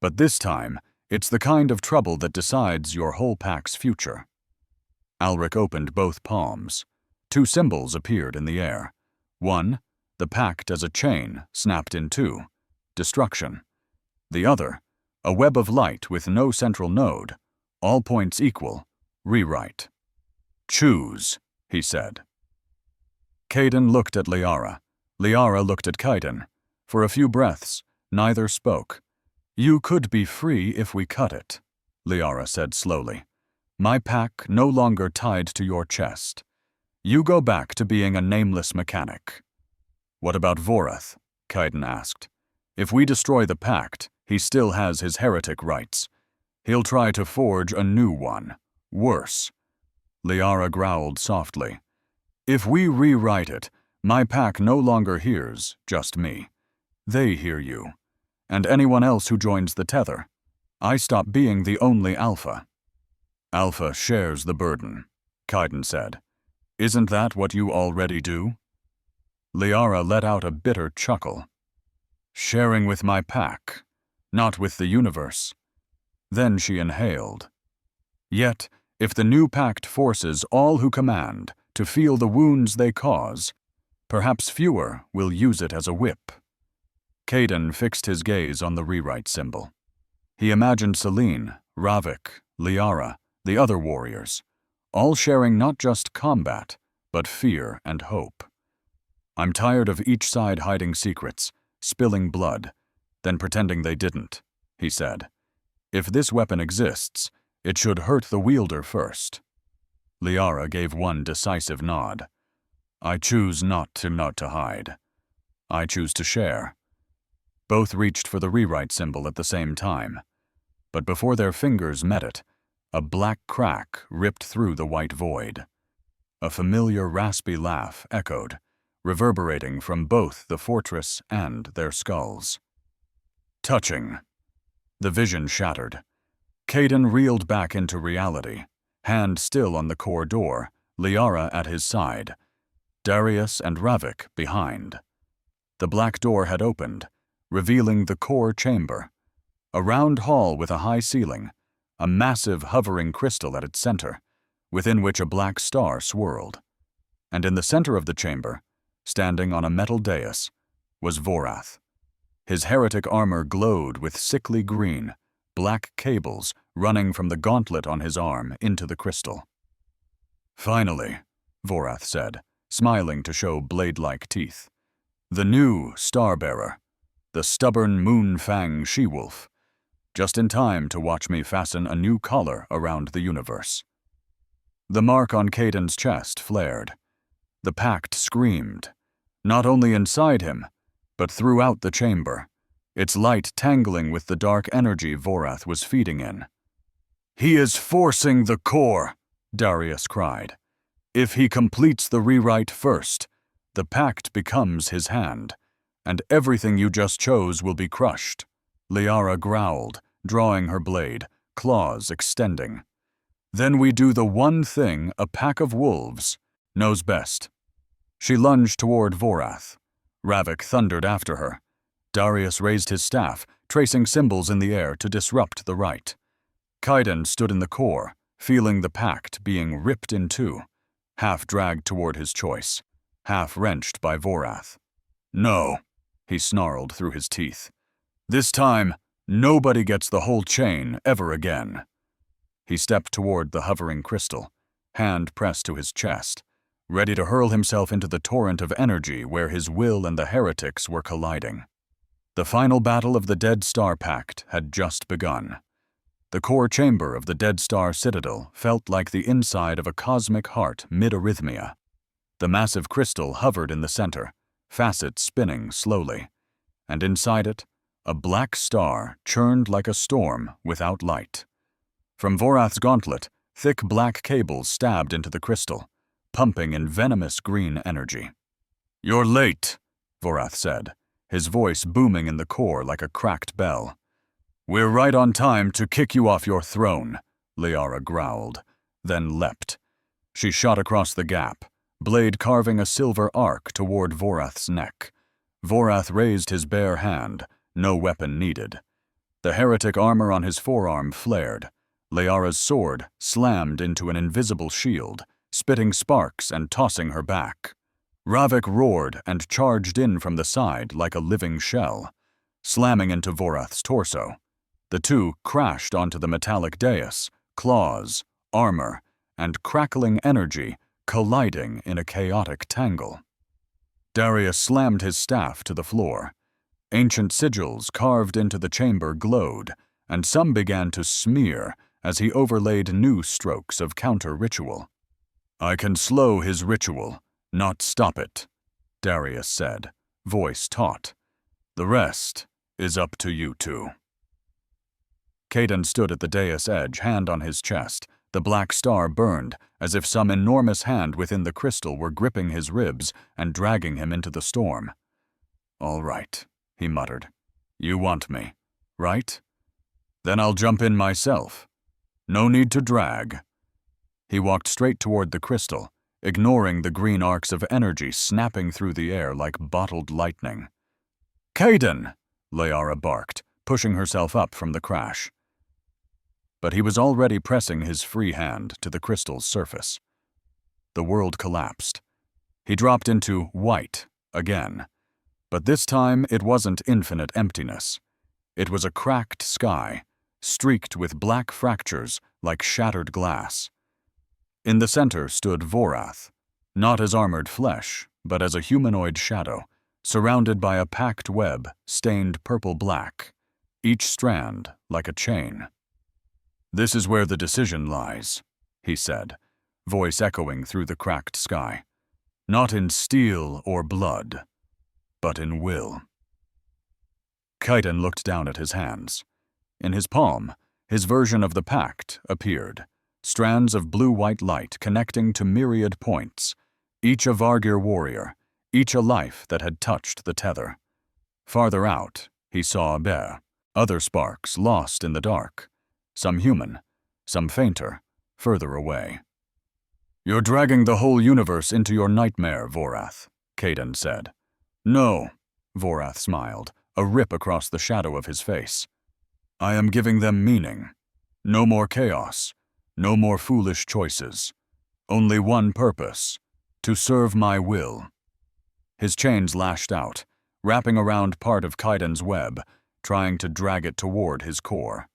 But this time, it's the kind of trouble that decides your whole pack's future. Alric opened both palms. Two symbols appeared in the air. One, the pact as a chain snapped in two, destruction. The other, a web of light with no central node, all points equal, rewrite. Choose, he said. Caden looked at Liara. Liara looked at Caden. For a few breaths, neither spoke. You could be free if we cut it, Liara said slowly. My pack no longer tied to your chest. You go back to being a nameless mechanic. What about Vorath? Caden asked. If we destroy the pact, he still has his heretic rights. He'll try to forge a new one. Worse. Liara growled softly. If we rewrite it, my pack no longer hears just me. They hear you. And anyone else who joins the tether. I stop being the only Alpha. Alpha shares the burden, Caden said. Isn't that what you already do? Liara let out a bitter chuckle. Sharing with my pack, not with the universe. Then she inhaled. Yet, if the new pact forces all who command to feel the wounds they cause, perhaps fewer will use it as a whip. Caden fixed his gaze on the rewrite symbol. He imagined Celine, Ravik, Liara, the other warriors, all sharing not just combat, but fear and hope. I'm tired of each side hiding secrets, spilling blood, then pretending they didn't, he said. If this weapon exists, it should hurt the wielder first. Liara gave one decisive nod. I choose not to hide. I choose to share. Both reached for the rewrite symbol at the same time. But before their fingers met it, a black crack ripped through the white void. A familiar raspy laugh echoed, reverberating from both the fortress and their skulls. Touching. The vision shattered. Caden reeled back into reality, hand still on the core door, Liara at his side, Darius and Ravik behind. The black door had opened, revealing the core chamber, a round hall with a high ceiling, a massive hovering crystal at its center, within which a black star swirled. And in the center of the chamber, standing on a metal dais, was Vorath. His heretic armor glowed with sickly green, black cables running from the gauntlet on his arm into the crystal. Finally, Vorath said, smiling to show blade-like teeth. The new Starbearer, the stubborn Moonfang she-wolf, just in time to watch me fasten a new collar around the universe. The mark on Caden's chest flared. The pact screamed, not only inside him, but throughout the chamber, its light tangling with the dark energy Vorath was feeding in. He is forcing the core, Darius cried. If he completes the rewrite first, the pact becomes his hand, and everything you just chose will be crushed. Liara growled, drawing her blade, claws extending. Then we do the one thing a pack of wolves knows best. She lunged toward Vorath. Ravik thundered after her. Darius raised his staff, tracing symbols in the air to disrupt the rite. Caden stood in the core, feeling the pact being ripped in two. half dragged toward his choice, half wrenched by Vorath. "No," he snarled through his teeth. "This time, nobody gets the whole chain ever again." He stepped toward the hovering crystal, hand pressed to his chest, ready to hurl himself into the torrent of energy where his will and the heretics were colliding. The final battle of the Dead Star Pact had just begun. The core chamber of the Dead Star Citadel felt like the inside of a cosmic heart mid-arrhythmia. The massive crystal hovered in the center, facets spinning slowly, and inside it, a black star churned like a storm without light. From Vorath's gauntlet, thick black cables stabbed into the crystal, pumping in venomous green energy. "You're late," Vorath said, his voice booming in the core like a cracked bell. "We're right on time to kick you off your throne," Liara growled, then leapt. She shot across the gap, blade carving a silver arc toward Vorath's neck. Vorath raised his bare hand, no weapon needed. The heretic armor on his forearm flared. Liara's sword slammed into an invisible shield, spitting sparks and tossing her back. Ravik roared and charged in from the side like a living shell, slamming into Vorath's torso. The two crashed onto the metallic dais, claws, armor, and crackling energy colliding in a chaotic tangle. Darius slammed his staff to the floor. Ancient sigils carved into the chamber glowed, and some began to smear as he overlaid new strokes of counter-ritual. "I can slow his ritual, not stop it," Darius said, voice taut. "The rest is up to you two." Caden stood at the dais edge, hand on his chest. The black star burned, as if some enormous hand within the crystal were gripping his ribs and dragging him into the storm. "All right," he muttered. "You want me, right? Then I'll jump in myself. No need to drag." He walked straight toward the crystal, ignoring the green arcs of energy snapping through the air like bottled lightning. "Caden!" Liara barked, pushing herself up from the crash. But he was already pressing his free hand to the crystal's surface. The world collapsed. He dropped into white again. But this time it wasn't infinite emptiness. It was a cracked sky, streaked with black fractures like shattered glass. In the center stood Vorath, not as armored flesh, but as a humanoid shadow, surrounded by a packed web stained purple-black, each strand like a chain. "This is where the decision lies," he said, voice echoing through the cracked sky. "Not in steel or blood, but in will." Kaiden looked down at his hands. In his palm, his version of the pact appeared, strands of blue-white light connecting to myriad points, each a Vargir warrior, each a life that had touched the tether. Farther out, he saw a bear, other sparks lost in the dark, some human, some fainter, further away. "You're dragging the whole universe into your nightmare, Vorath," Caden said. "No," Vorath smiled, a rip across the shadow of his face. "I am giving them meaning. No more chaos, no more foolish choices. Only one purpose, to serve my will." His chains lashed out, wrapping around part of Kaiden's web, trying to drag it toward his core.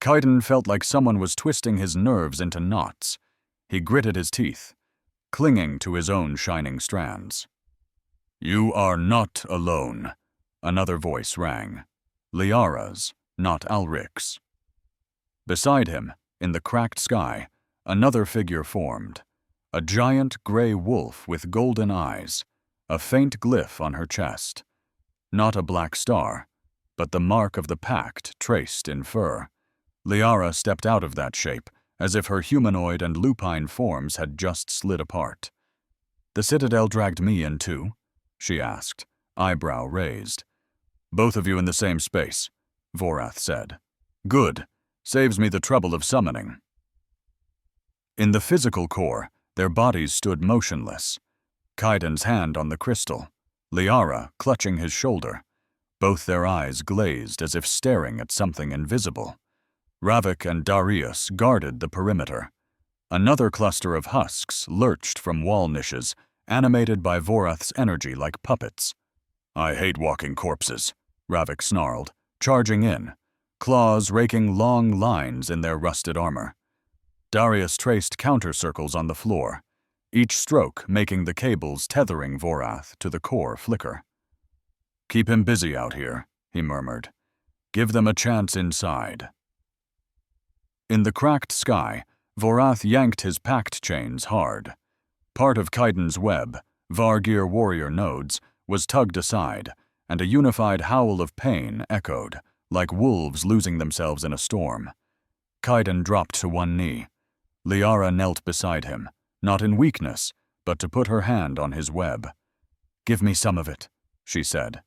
Kaiden felt like someone was twisting his nerves into knots. He gritted his teeth, clinging to his own shining strands. "You are not alone," another voice rang. Liara's, not Alric's. Beside him, in the cracked sky, another figure formed. A giant gray wolf with golden eyes, a faint glyph on her chest. Not a black star, but the mark of the pact traced in fur. Liara stepped out of that shape, as if her humanoid and lupine forms had just slid apart. "The Citadel dragged me in too?" she asked, eyebrow raised. "Both of you in the same space," Vorath said. "Good. Saves me the trouble of summoning." In the physical core, their bodies stood motionless. Kaiden's hand on the crystal, Liara clutching his shoulder, both their eyes glazed as if staring at something invisible. Ravik and Darius guarded the perimeter. Another cluster of husks lurched from wall niches, animated by Vorath's energy like puppets. "I hate walking corpses," Ravik snarled, charging in, claws raking long lines in their rusted armor. Darius traced counter-circles on the floor, each stroke making the cables tethering Vorath to the core flicker. "Keep him busy out here," he murmured. "Give them a chance inside." In the cracked sky, Vorath yanked his pact chains hard. Part of Kaiden's web, Vargir warrior nodes, was tugged aside, and a unified howl of pain echoed, like wolves losing themselves in a storm. Kaiden dropped to one knee. Liara knelt beside him, not in weakness, but to put her hand on his web. "Give me some of it," she said.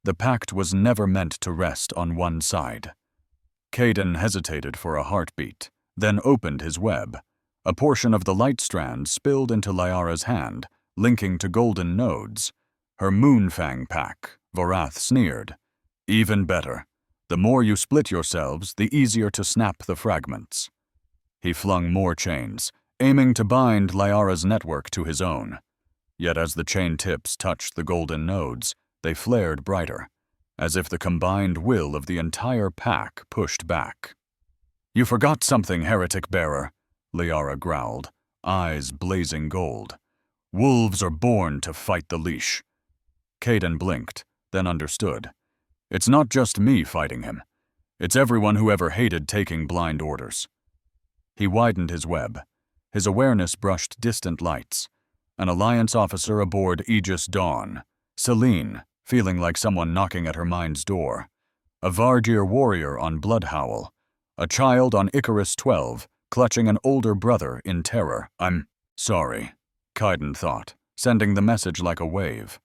The pact was never meant to rest on one side. Kaiden hesitated for a heartbeat, then opened his web. A portion of the light strand spilled into Liara's hand, linking to golden nodes. Her Moonfang pack, Vorath sneered. "Even better. The more you split yourselves, the easier to snap the fragments." He flung more chains, aiming to bind Liara's network to his own. Yet as the chain tips touched the golden nodes, they flared brighter, as if the combined will of the entire pack pushed back. "You forgot something, heretic bearer," Liara growled, eyes blazing gold. "Wolves are born to fight the leash." Kaiden blinked, then understood. "It's not just me fighting him. It's everyone who ever hated taking blind orders." He widened his web. His awareness brushed distant lights. An Alliance officer aboard Aegis Dawn. Celine, feeling like someone knocking at her mind's door. A Vargir warrior on Bloodhowl. A child on Icarus 12, clutching an older brother in terror. "I'm sorry," Kaiden thought, sending the message like a wave.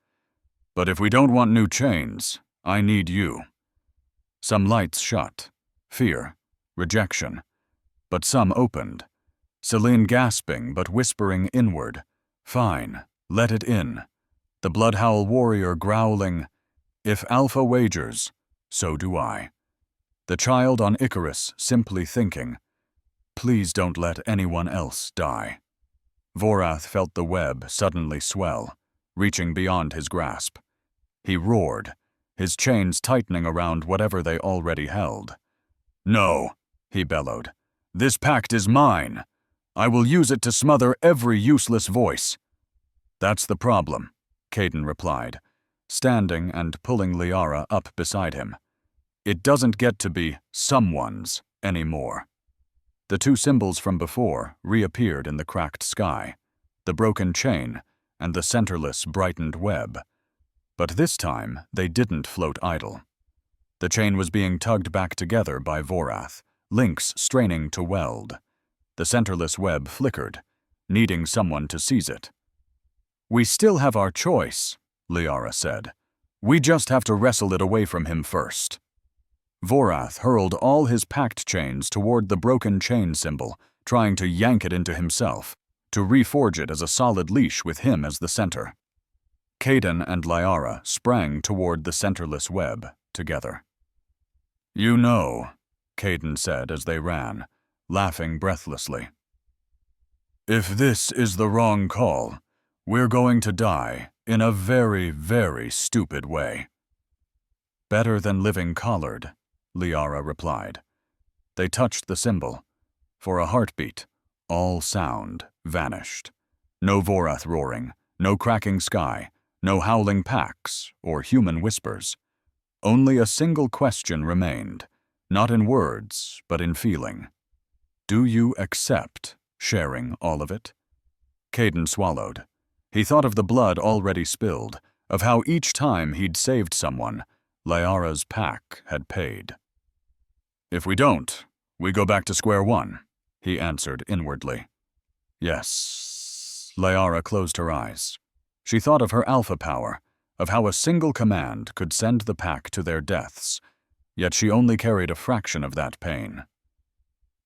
"But if we don't want new chains, I need you." Some lights shut. Fear. Rejection. But some opened. Celine gasping but whispering inward. "Fine, let it in." The Bloodhowl warrior growling, "If Alpha wagers, so do I." The child on Icarus simply thinking, "Please don't let anyone else die." Vorath felt the web suddenly swell, reaching beyond his grasp. He roared, his chains tightening around whatever they already held. "No," he bellowed. "This pact is mine. I will use it to smother every useless voice." "That's the problem," Kaiden replied, standing and pulling Liara up beside him. "It doesn't get to be someone's anymore." The two symbols from before reappeared in the cracked sky, the broken chain and the centerless brightened web. But this time they didn't float idle. The chain was being tugged back together by Vorath, links straining to weld. The centerless web flickered, needing someone to seize it. "We still have our choice," Liara said. "We just have to wrestle it away from him first." Vorath hurled all his pact chains toward the broken chain symbol, trying to yank it into himself, to reforge it as a solid leash with him as the center. Kaiden and Liara sprang toward the centerless web together. "You know," Kaiden said as they ran, laughing breathlessly. "If this is the wrong call, we're going to die in a very, very stupid way." "Better than living collared," Liara replied. They touched the symbol. For a heartbeat, all sound vanished. No Vorath roaring, no cracking sky, no howling packs or human whispers. Only a single question remained, not in words, but in feeling. Do you accept sharing all of it? Kaiden swallowed. He thought of the blood already spilled, of how each time he'd saved someone, Liara's pack had paid. "If we don't, we go back to square one," he answered inwardly. Yes. Liara closed her eyes. She thought of her alpha power, of how a single command could send the pack to their deaths, yet she only carried a fraction of that pain.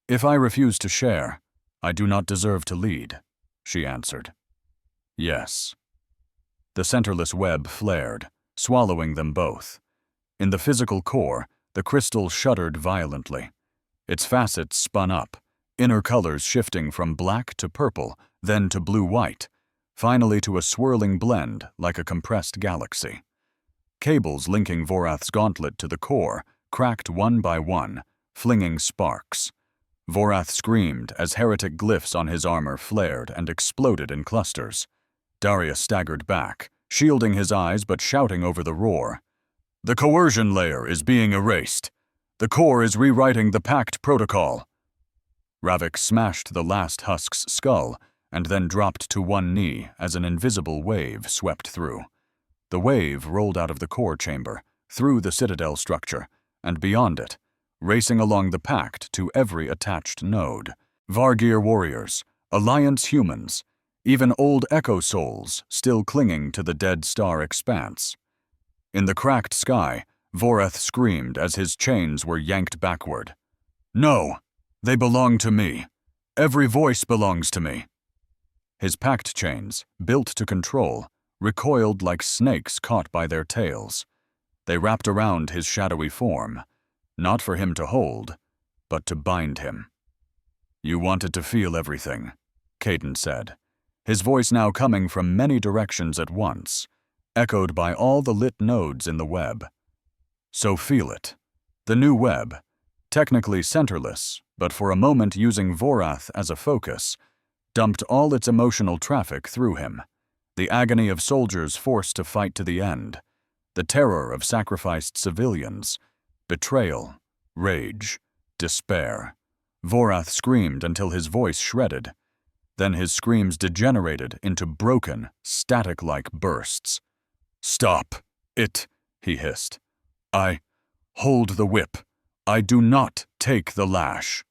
"If I refuse to share, I do not deserve to lead," she answered. Yes. The centerless web flared, swallowing them both. In the physical core, the crystal shuddered violently. Its facets spun up, inner colors shifting from black to purple, then to blue-white, finally to a swirling blend like a compressed galaxy. Cables linking Vorath's gauntlet to the core cracked one by one, flinging sparks. Vorath screamed as heretic glyphs on his armor flared and exploded in clusters. Darius staggered back, shielding his eyes but shouting over the roar. "The coercion layer is being erased. The core is rewriting the Pact protocol." Ravik smashed the last husk's skull and then dropped to one knee as an invisible wave swept through. The wave rolled out of the core chamber, through the citadel structure, and beyond it, racing along the Pact to every attached node. Vargir warriors, Alliance humans, even old Echo souls still clinging to the dead star expanse. In the cracked sky, Vorath screamed as his chains were yanked backward. "No! They belong to me. Every voice belongs to me." His pact chains, built to control, recoiled like snakes caught by their tails. They wrapped around his shadowy form, not for him to hold, but to bind him. "You wanted to feel everything," Caden said, his voice now coming from many directions at once, echoed by all the lit nodes in the web. "So feel it." The new web, technically centerless, but for a moment using Vorath as a focus, dumped all its emotional traffic through him. The agony of soldiers forced to fight to the end, the terror of sacrificed civilians, betrayal, rage, despair. Vorath screamed until his voice shredded. Then his screams degenerated into broken, static-like bursts. "Stop it," he hissed. "I hold the whip. I do not take the lash."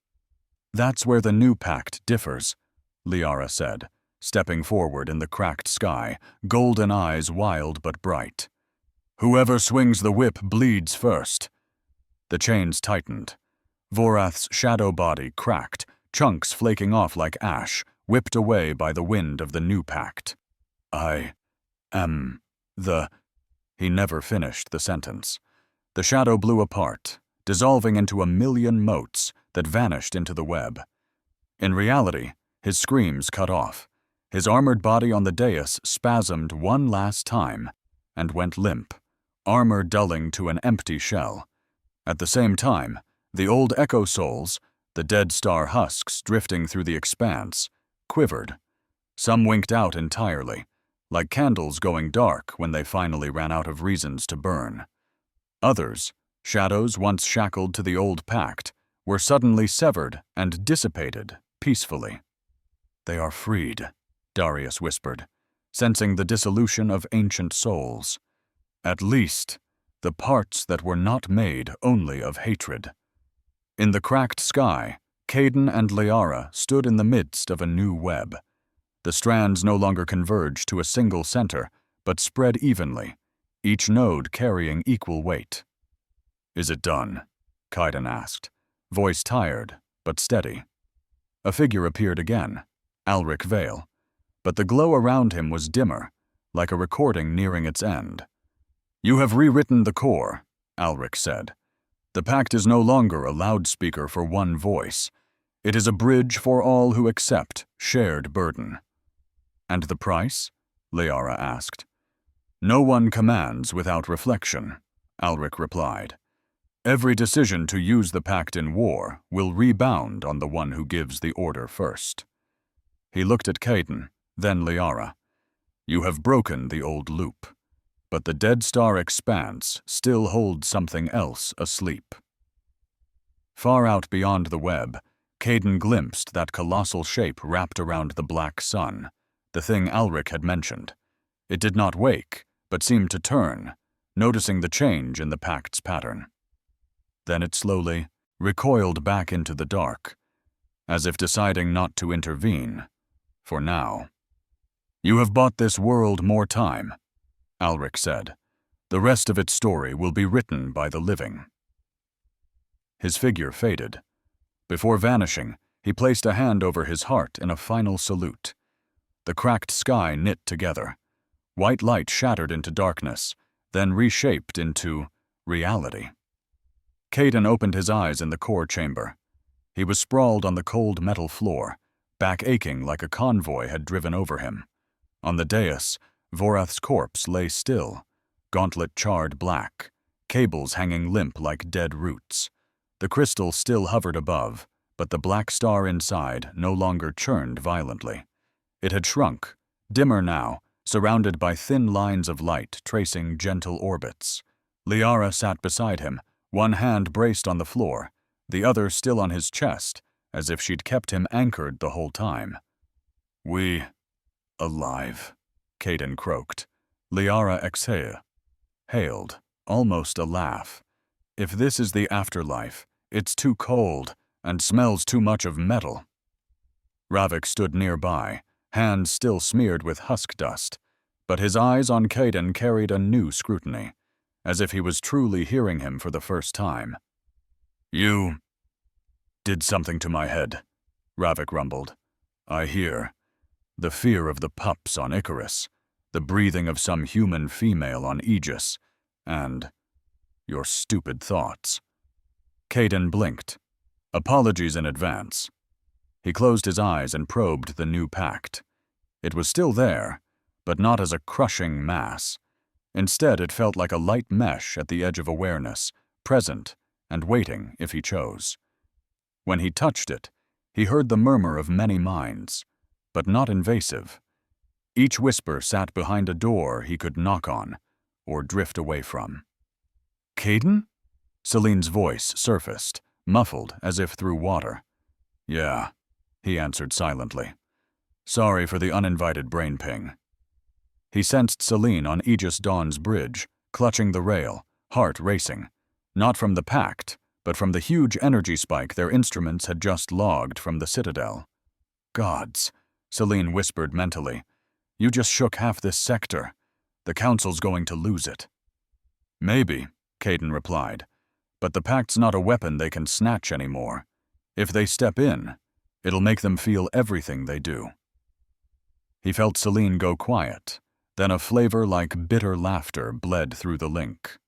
"That's where the new pact differs," Liara said, stepping forward in the cracked sky, golden eyes wild but bright. "Whoever swings the whip bleeds first." The chains tightened. Vorath's shadow body cracked, chunks flaking off like ash, whipped away by the wind of the new pact. "I am the—" He never finished the sentence. The shadow blew apart, dissolving into a million motes that vanished into the web. In reality, his screams cut off. His armored body on the dais spasmed one last time and went limp, armor dulling to an empty shell. At the same time, the old Echo souls, the dead star husks drifting through the expanse, quivered. Some winked out entirely, like candles going dark when they finally ran out of reasons to burn. Others, shadows once shackled to the old pact, were suddenly severed and dissipated peacefully. "They are freed," Darius whispered, sensing the dissolution of ancient souls. "At least, the parts that were not made only of hatred." In the cracked sky, Caden and Liara stood in the midst of a new web. The strands no longer converged to a single center, but spread evenly, each node carrying equal weight. "Is it done?" Caden asked, voice tired, but steady. A figure appeared again, Alric Vale, but the glow around him was dimmer, like a recording nearing its end. "You have rewritten the core," Alric said. "The pact is no longer a loudspeaker for one voice. It is a bridge for all who accept shared burden." "And the price?" Liara asked. "No one commands without reflection," Alric replied. "Every decision to use the pact in war will rebound on the one who gives the order first." He looked at Caden, then Liara. "You have broken the old loop, but the Dead Star expanse still holds something else asleep." Far out beyond the web, Caden glimpsed that colossal shape wrapped around the black sun, the thing Alric had mentioned. It did not wake, but seemed to turn, noticing the change in the pact's pattern. Then it slowly recoiled back into the dark, as if deciding not to intervene, for now. "You have bought this world more time," Alric said. "The rest of its story will be written by the living." His figure faded. Before vanishing, he placed a hand over his heart in a final salute. The cracked sky knit together. White light shattered into darkness, then reshaped into reality. Caden opened his eyes in the core chamber. He was sprawled on the cold metal floor, back aching like a convoy had driven over him. On the dais, Vorath's corpse lay still, gauntlet charred black, cables hanging limp like dead roots. The crystal still hovered above, but the black star inside no longer churned violently. It had shrunk, dimmer now, surrounded by thin lines of light tracing gentle orbits. Liara sat beside him, one hand braced on the floor, the other still on his chest, as if she'd kept him anchored the whole time. "We... alive," Caden croaked. Liara exhaled, almost a laugh. "If this is the afterlife, it's too cold and smells too much of metal." Ravik stood nearby, hands still smeared with husk dust, but his eyes on Caden carried a new scrutiny, as if he was truly hearing him for the first time. "You did something to my head," Ravik rumbled. "I hear. The fear of the pups on Icarus, the breathing of some human female on Aegis, and your stupid thoughts." Caden blinked. Apologies in advance. He closed his eyes and probed the new pact. It was still there, but not as a crushing mass. Instead, it felt like a light mesh at the edge of awareness, present and waiting if he chose. When he touched it, he heard the murmur of many minds, but not invasive. Each whisper sat behind a door he could knock on or drift away from. "Caden?" Celine's voice surfaced, muffled as if through water. "Yeah," he answered silently. "Sorry for the uninvited brain ping." He sensed Celine on Aegis Dawn's bridge, clutching the rail, heart racing, not from the pact, but from the huge energy spike their instruments had just logged from the Citadel. "Gods," Celine whispered mentally, "you just shook half this sector. The Council's going to lose it." "Maybe," Caden replied, "but the pact's not a weapon they can snatch anymore. If they step in, it'll make them feel everything they do." He felt Celine go quiet, then a flavor like bitter laughter bled through the link.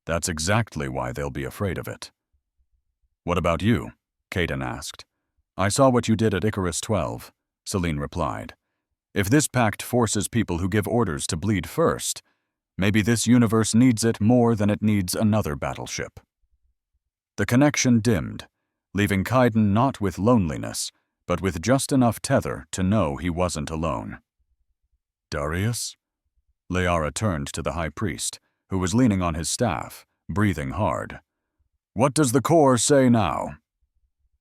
That's exactly why they'll be afraid of it. "What about you?" Caden asked. "I saw what you did at Icarus 12, Celine replied. "If this pact forces people who give orders to bleed first, maybe this universe needs it more than it needs another battleship." The connection dimmed, leaving Caden not with loneliness, but with just enough tether to know he wasn't alone. "Darius?" Liara turned to the High Priest, who was leaning on his staff, breathing hard. "What does the core say now?"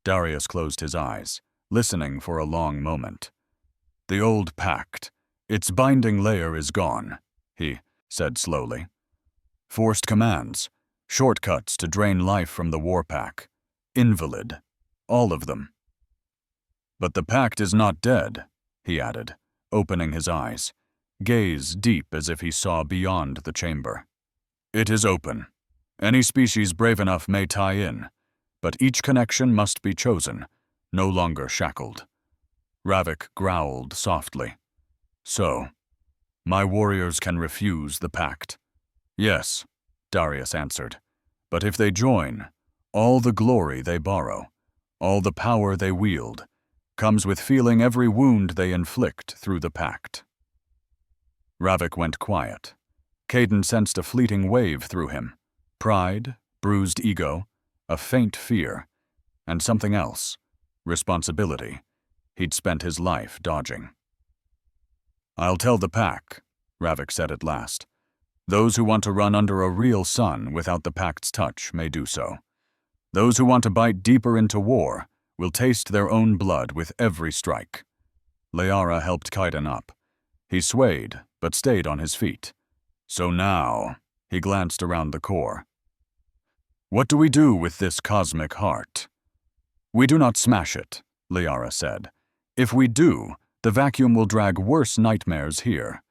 Darius closed his eyes, listening for a long moment. "The old pact, its binding layer is gone," he said slowly. "Forced commands, shortcuts to drain life from the Warpack, invalid, all of them. But the pact is not dead," he added, opening his eyes, gaze deep as if he saw beyond the chamber. "It is open. Any species brave enough may tie in, but each connection must be chosen, no longer shackled." Ravik growled softly. "So, my warriors can refuse the pact?" "Yes," Darius answered. "But if they join, all the glory they borrow, all the power they wield, comes with feeling every wound they inflict through the pact." Ravik went quiet. Caden sensed a fleeting wave through him. Pride, bruised ego, a faint fear, and something else, responsibility, he'd spent his life dodging. "I'll tell the pack," Ravik said at last. "Those who want to run under a real sun without the pact's touch may do so. Those who want to bite deeper into war will taste their own blood with every strike." Liara helped Caden up. He swayed, but stayed on his feet. "So now," he glanced around the core. "What do we do with this cosmic heart?" "We do not smash it," Liara said. "If we do, the vacuum will drag worse nightmares here.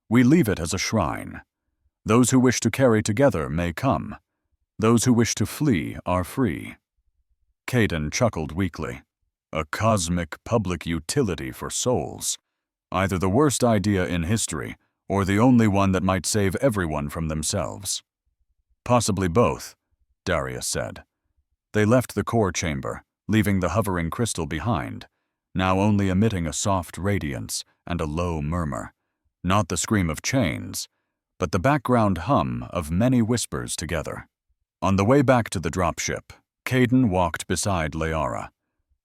We leave it as a shrine. Those who wish to carry together may come. Those who wish to flee are free." Caden chuckled weakly. "A cosmic public utility for souls. Either the worst idea in history, or the only one that might save everyone from themselves." "Possibly both," Darius said. They left the core chamber, leaving the hovering crystal behind, now only emitting a soft radiance and a low murmur, not the scream of chains, but the background hum of many whispers together. On the way back to the dropship, Caden walked beside Liara.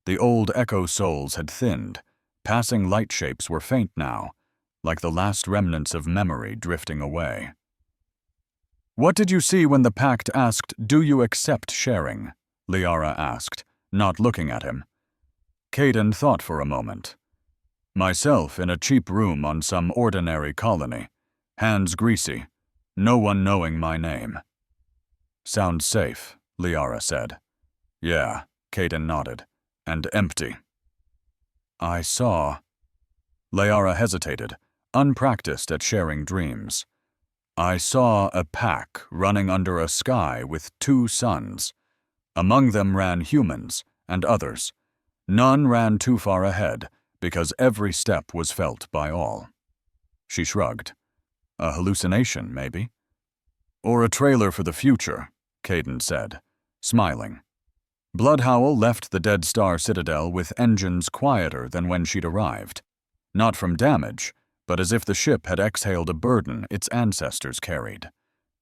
The old echo souls had thinned, passing light shapes were faint now, like the last remnants of memory drifting away. "What did you see when the Pact asked, 'Do you accept sharing?'" Liara asked, not looking at him. Caden thought for a moment. "Myself in a cheap room on some ordinary colony, hands greasy, no one knowing my name." "Sounds safe," Liara said. "Yeah," Caden nodded, "and empty." "I saw—" Liara hesitated, unpracticed at sharing dreams. "I saw a pack running under a sky with 2 suns. Among them ran humans and others. None ran too far ahead, because every step was felt by all." She shrugged. "A hallucination, maybe?" "Or a trailer for the future," Caden said, smiling. Bloodhowl left the Dead Star Citadel with engines quieter than when she'd arrived. Not from damage, but as if the ship had exhaled a burden its ancestors carried.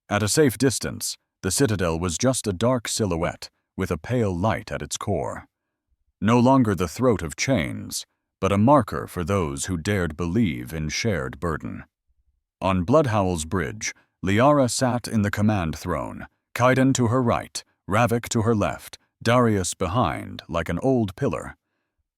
At a safe distance, the Citadel was just a dark silhouette with a pale light at its core. No longer the throat of chains, but a marker for those who dared believe in shared burden. On Bloodhowl's bridge, Liara sat in the command throne, Kaiden to her right, Ravik to her left, Darius behind, like an old pillar.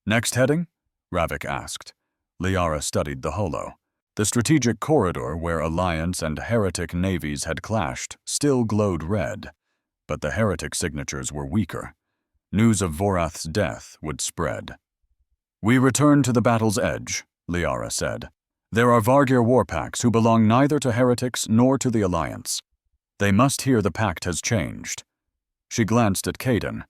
"Next heading?" Ravik asked. Liara studied the holo. The strategic corridor where Alliance and Heretic navies had clashed still glowed red, but the Heretic signatures were weaker. News of Vorath's death would spread. "We return to the battle's edge," Liara said. "There are Vargir Warpacks who belong neither to Heretics nor to the Alliance. They must hear the Pact has changed." She glanced at Caden.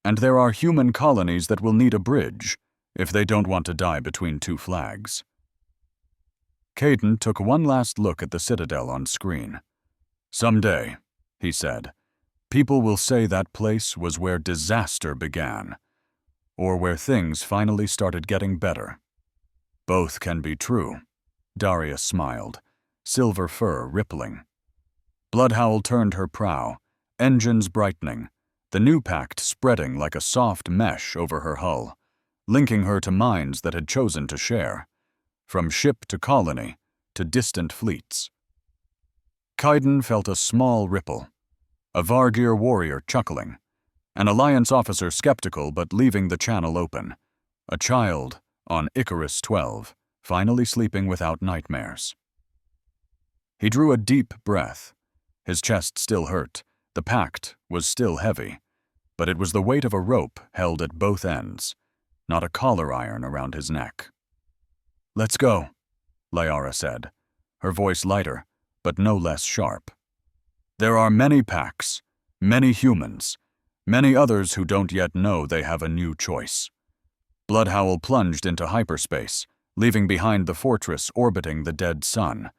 "And there are human colonies that will need a bridge, if they don't want to die between 2 flags." Caden took one last look at the Citadel on screen. "Someday," he said, "people will say that place was where disaster began, or where things finally started getting better." "Both can be true," Darius smiled, silver fur rippling. Bloodhowl turned her prow, engines brightening, the new pact spreading like a soft mesh over her hull, linking her to minds that had chosen to share, from ship to colony to distant fleets. Kaiden felt a small ripple, a Vargir warrior chuckling, an Alliance officer skeptical but leaving the channel open, a child on Icarus 12, finally sleeping without nightmares. He drew a deep breath. His chest still hurt, the pact was still heavy, but it was the weight of a rope held at both ends, not a collar iron around his neck. "Let's go," Liara said, her voice lighter, but no less sharp. "There are many packs, many humans, many others who don't yet know they have a new choice." Bloodhowl plunged into hyperspace, leaving behind the fortress orbiting the dead sun,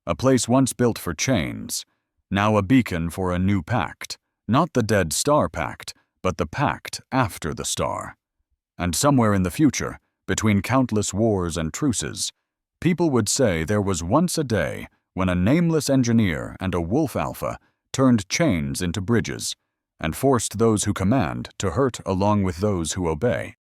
a place once built for chains, now a beacon for a new pact, not the Dead Star Pact, but the pact after the star. And somewhere in the future, between countless wars and truces, people would say there was once a day when a nameless engineer and a wolf alpha turned chains into bridges and forced those who command to hurt along with those who obey.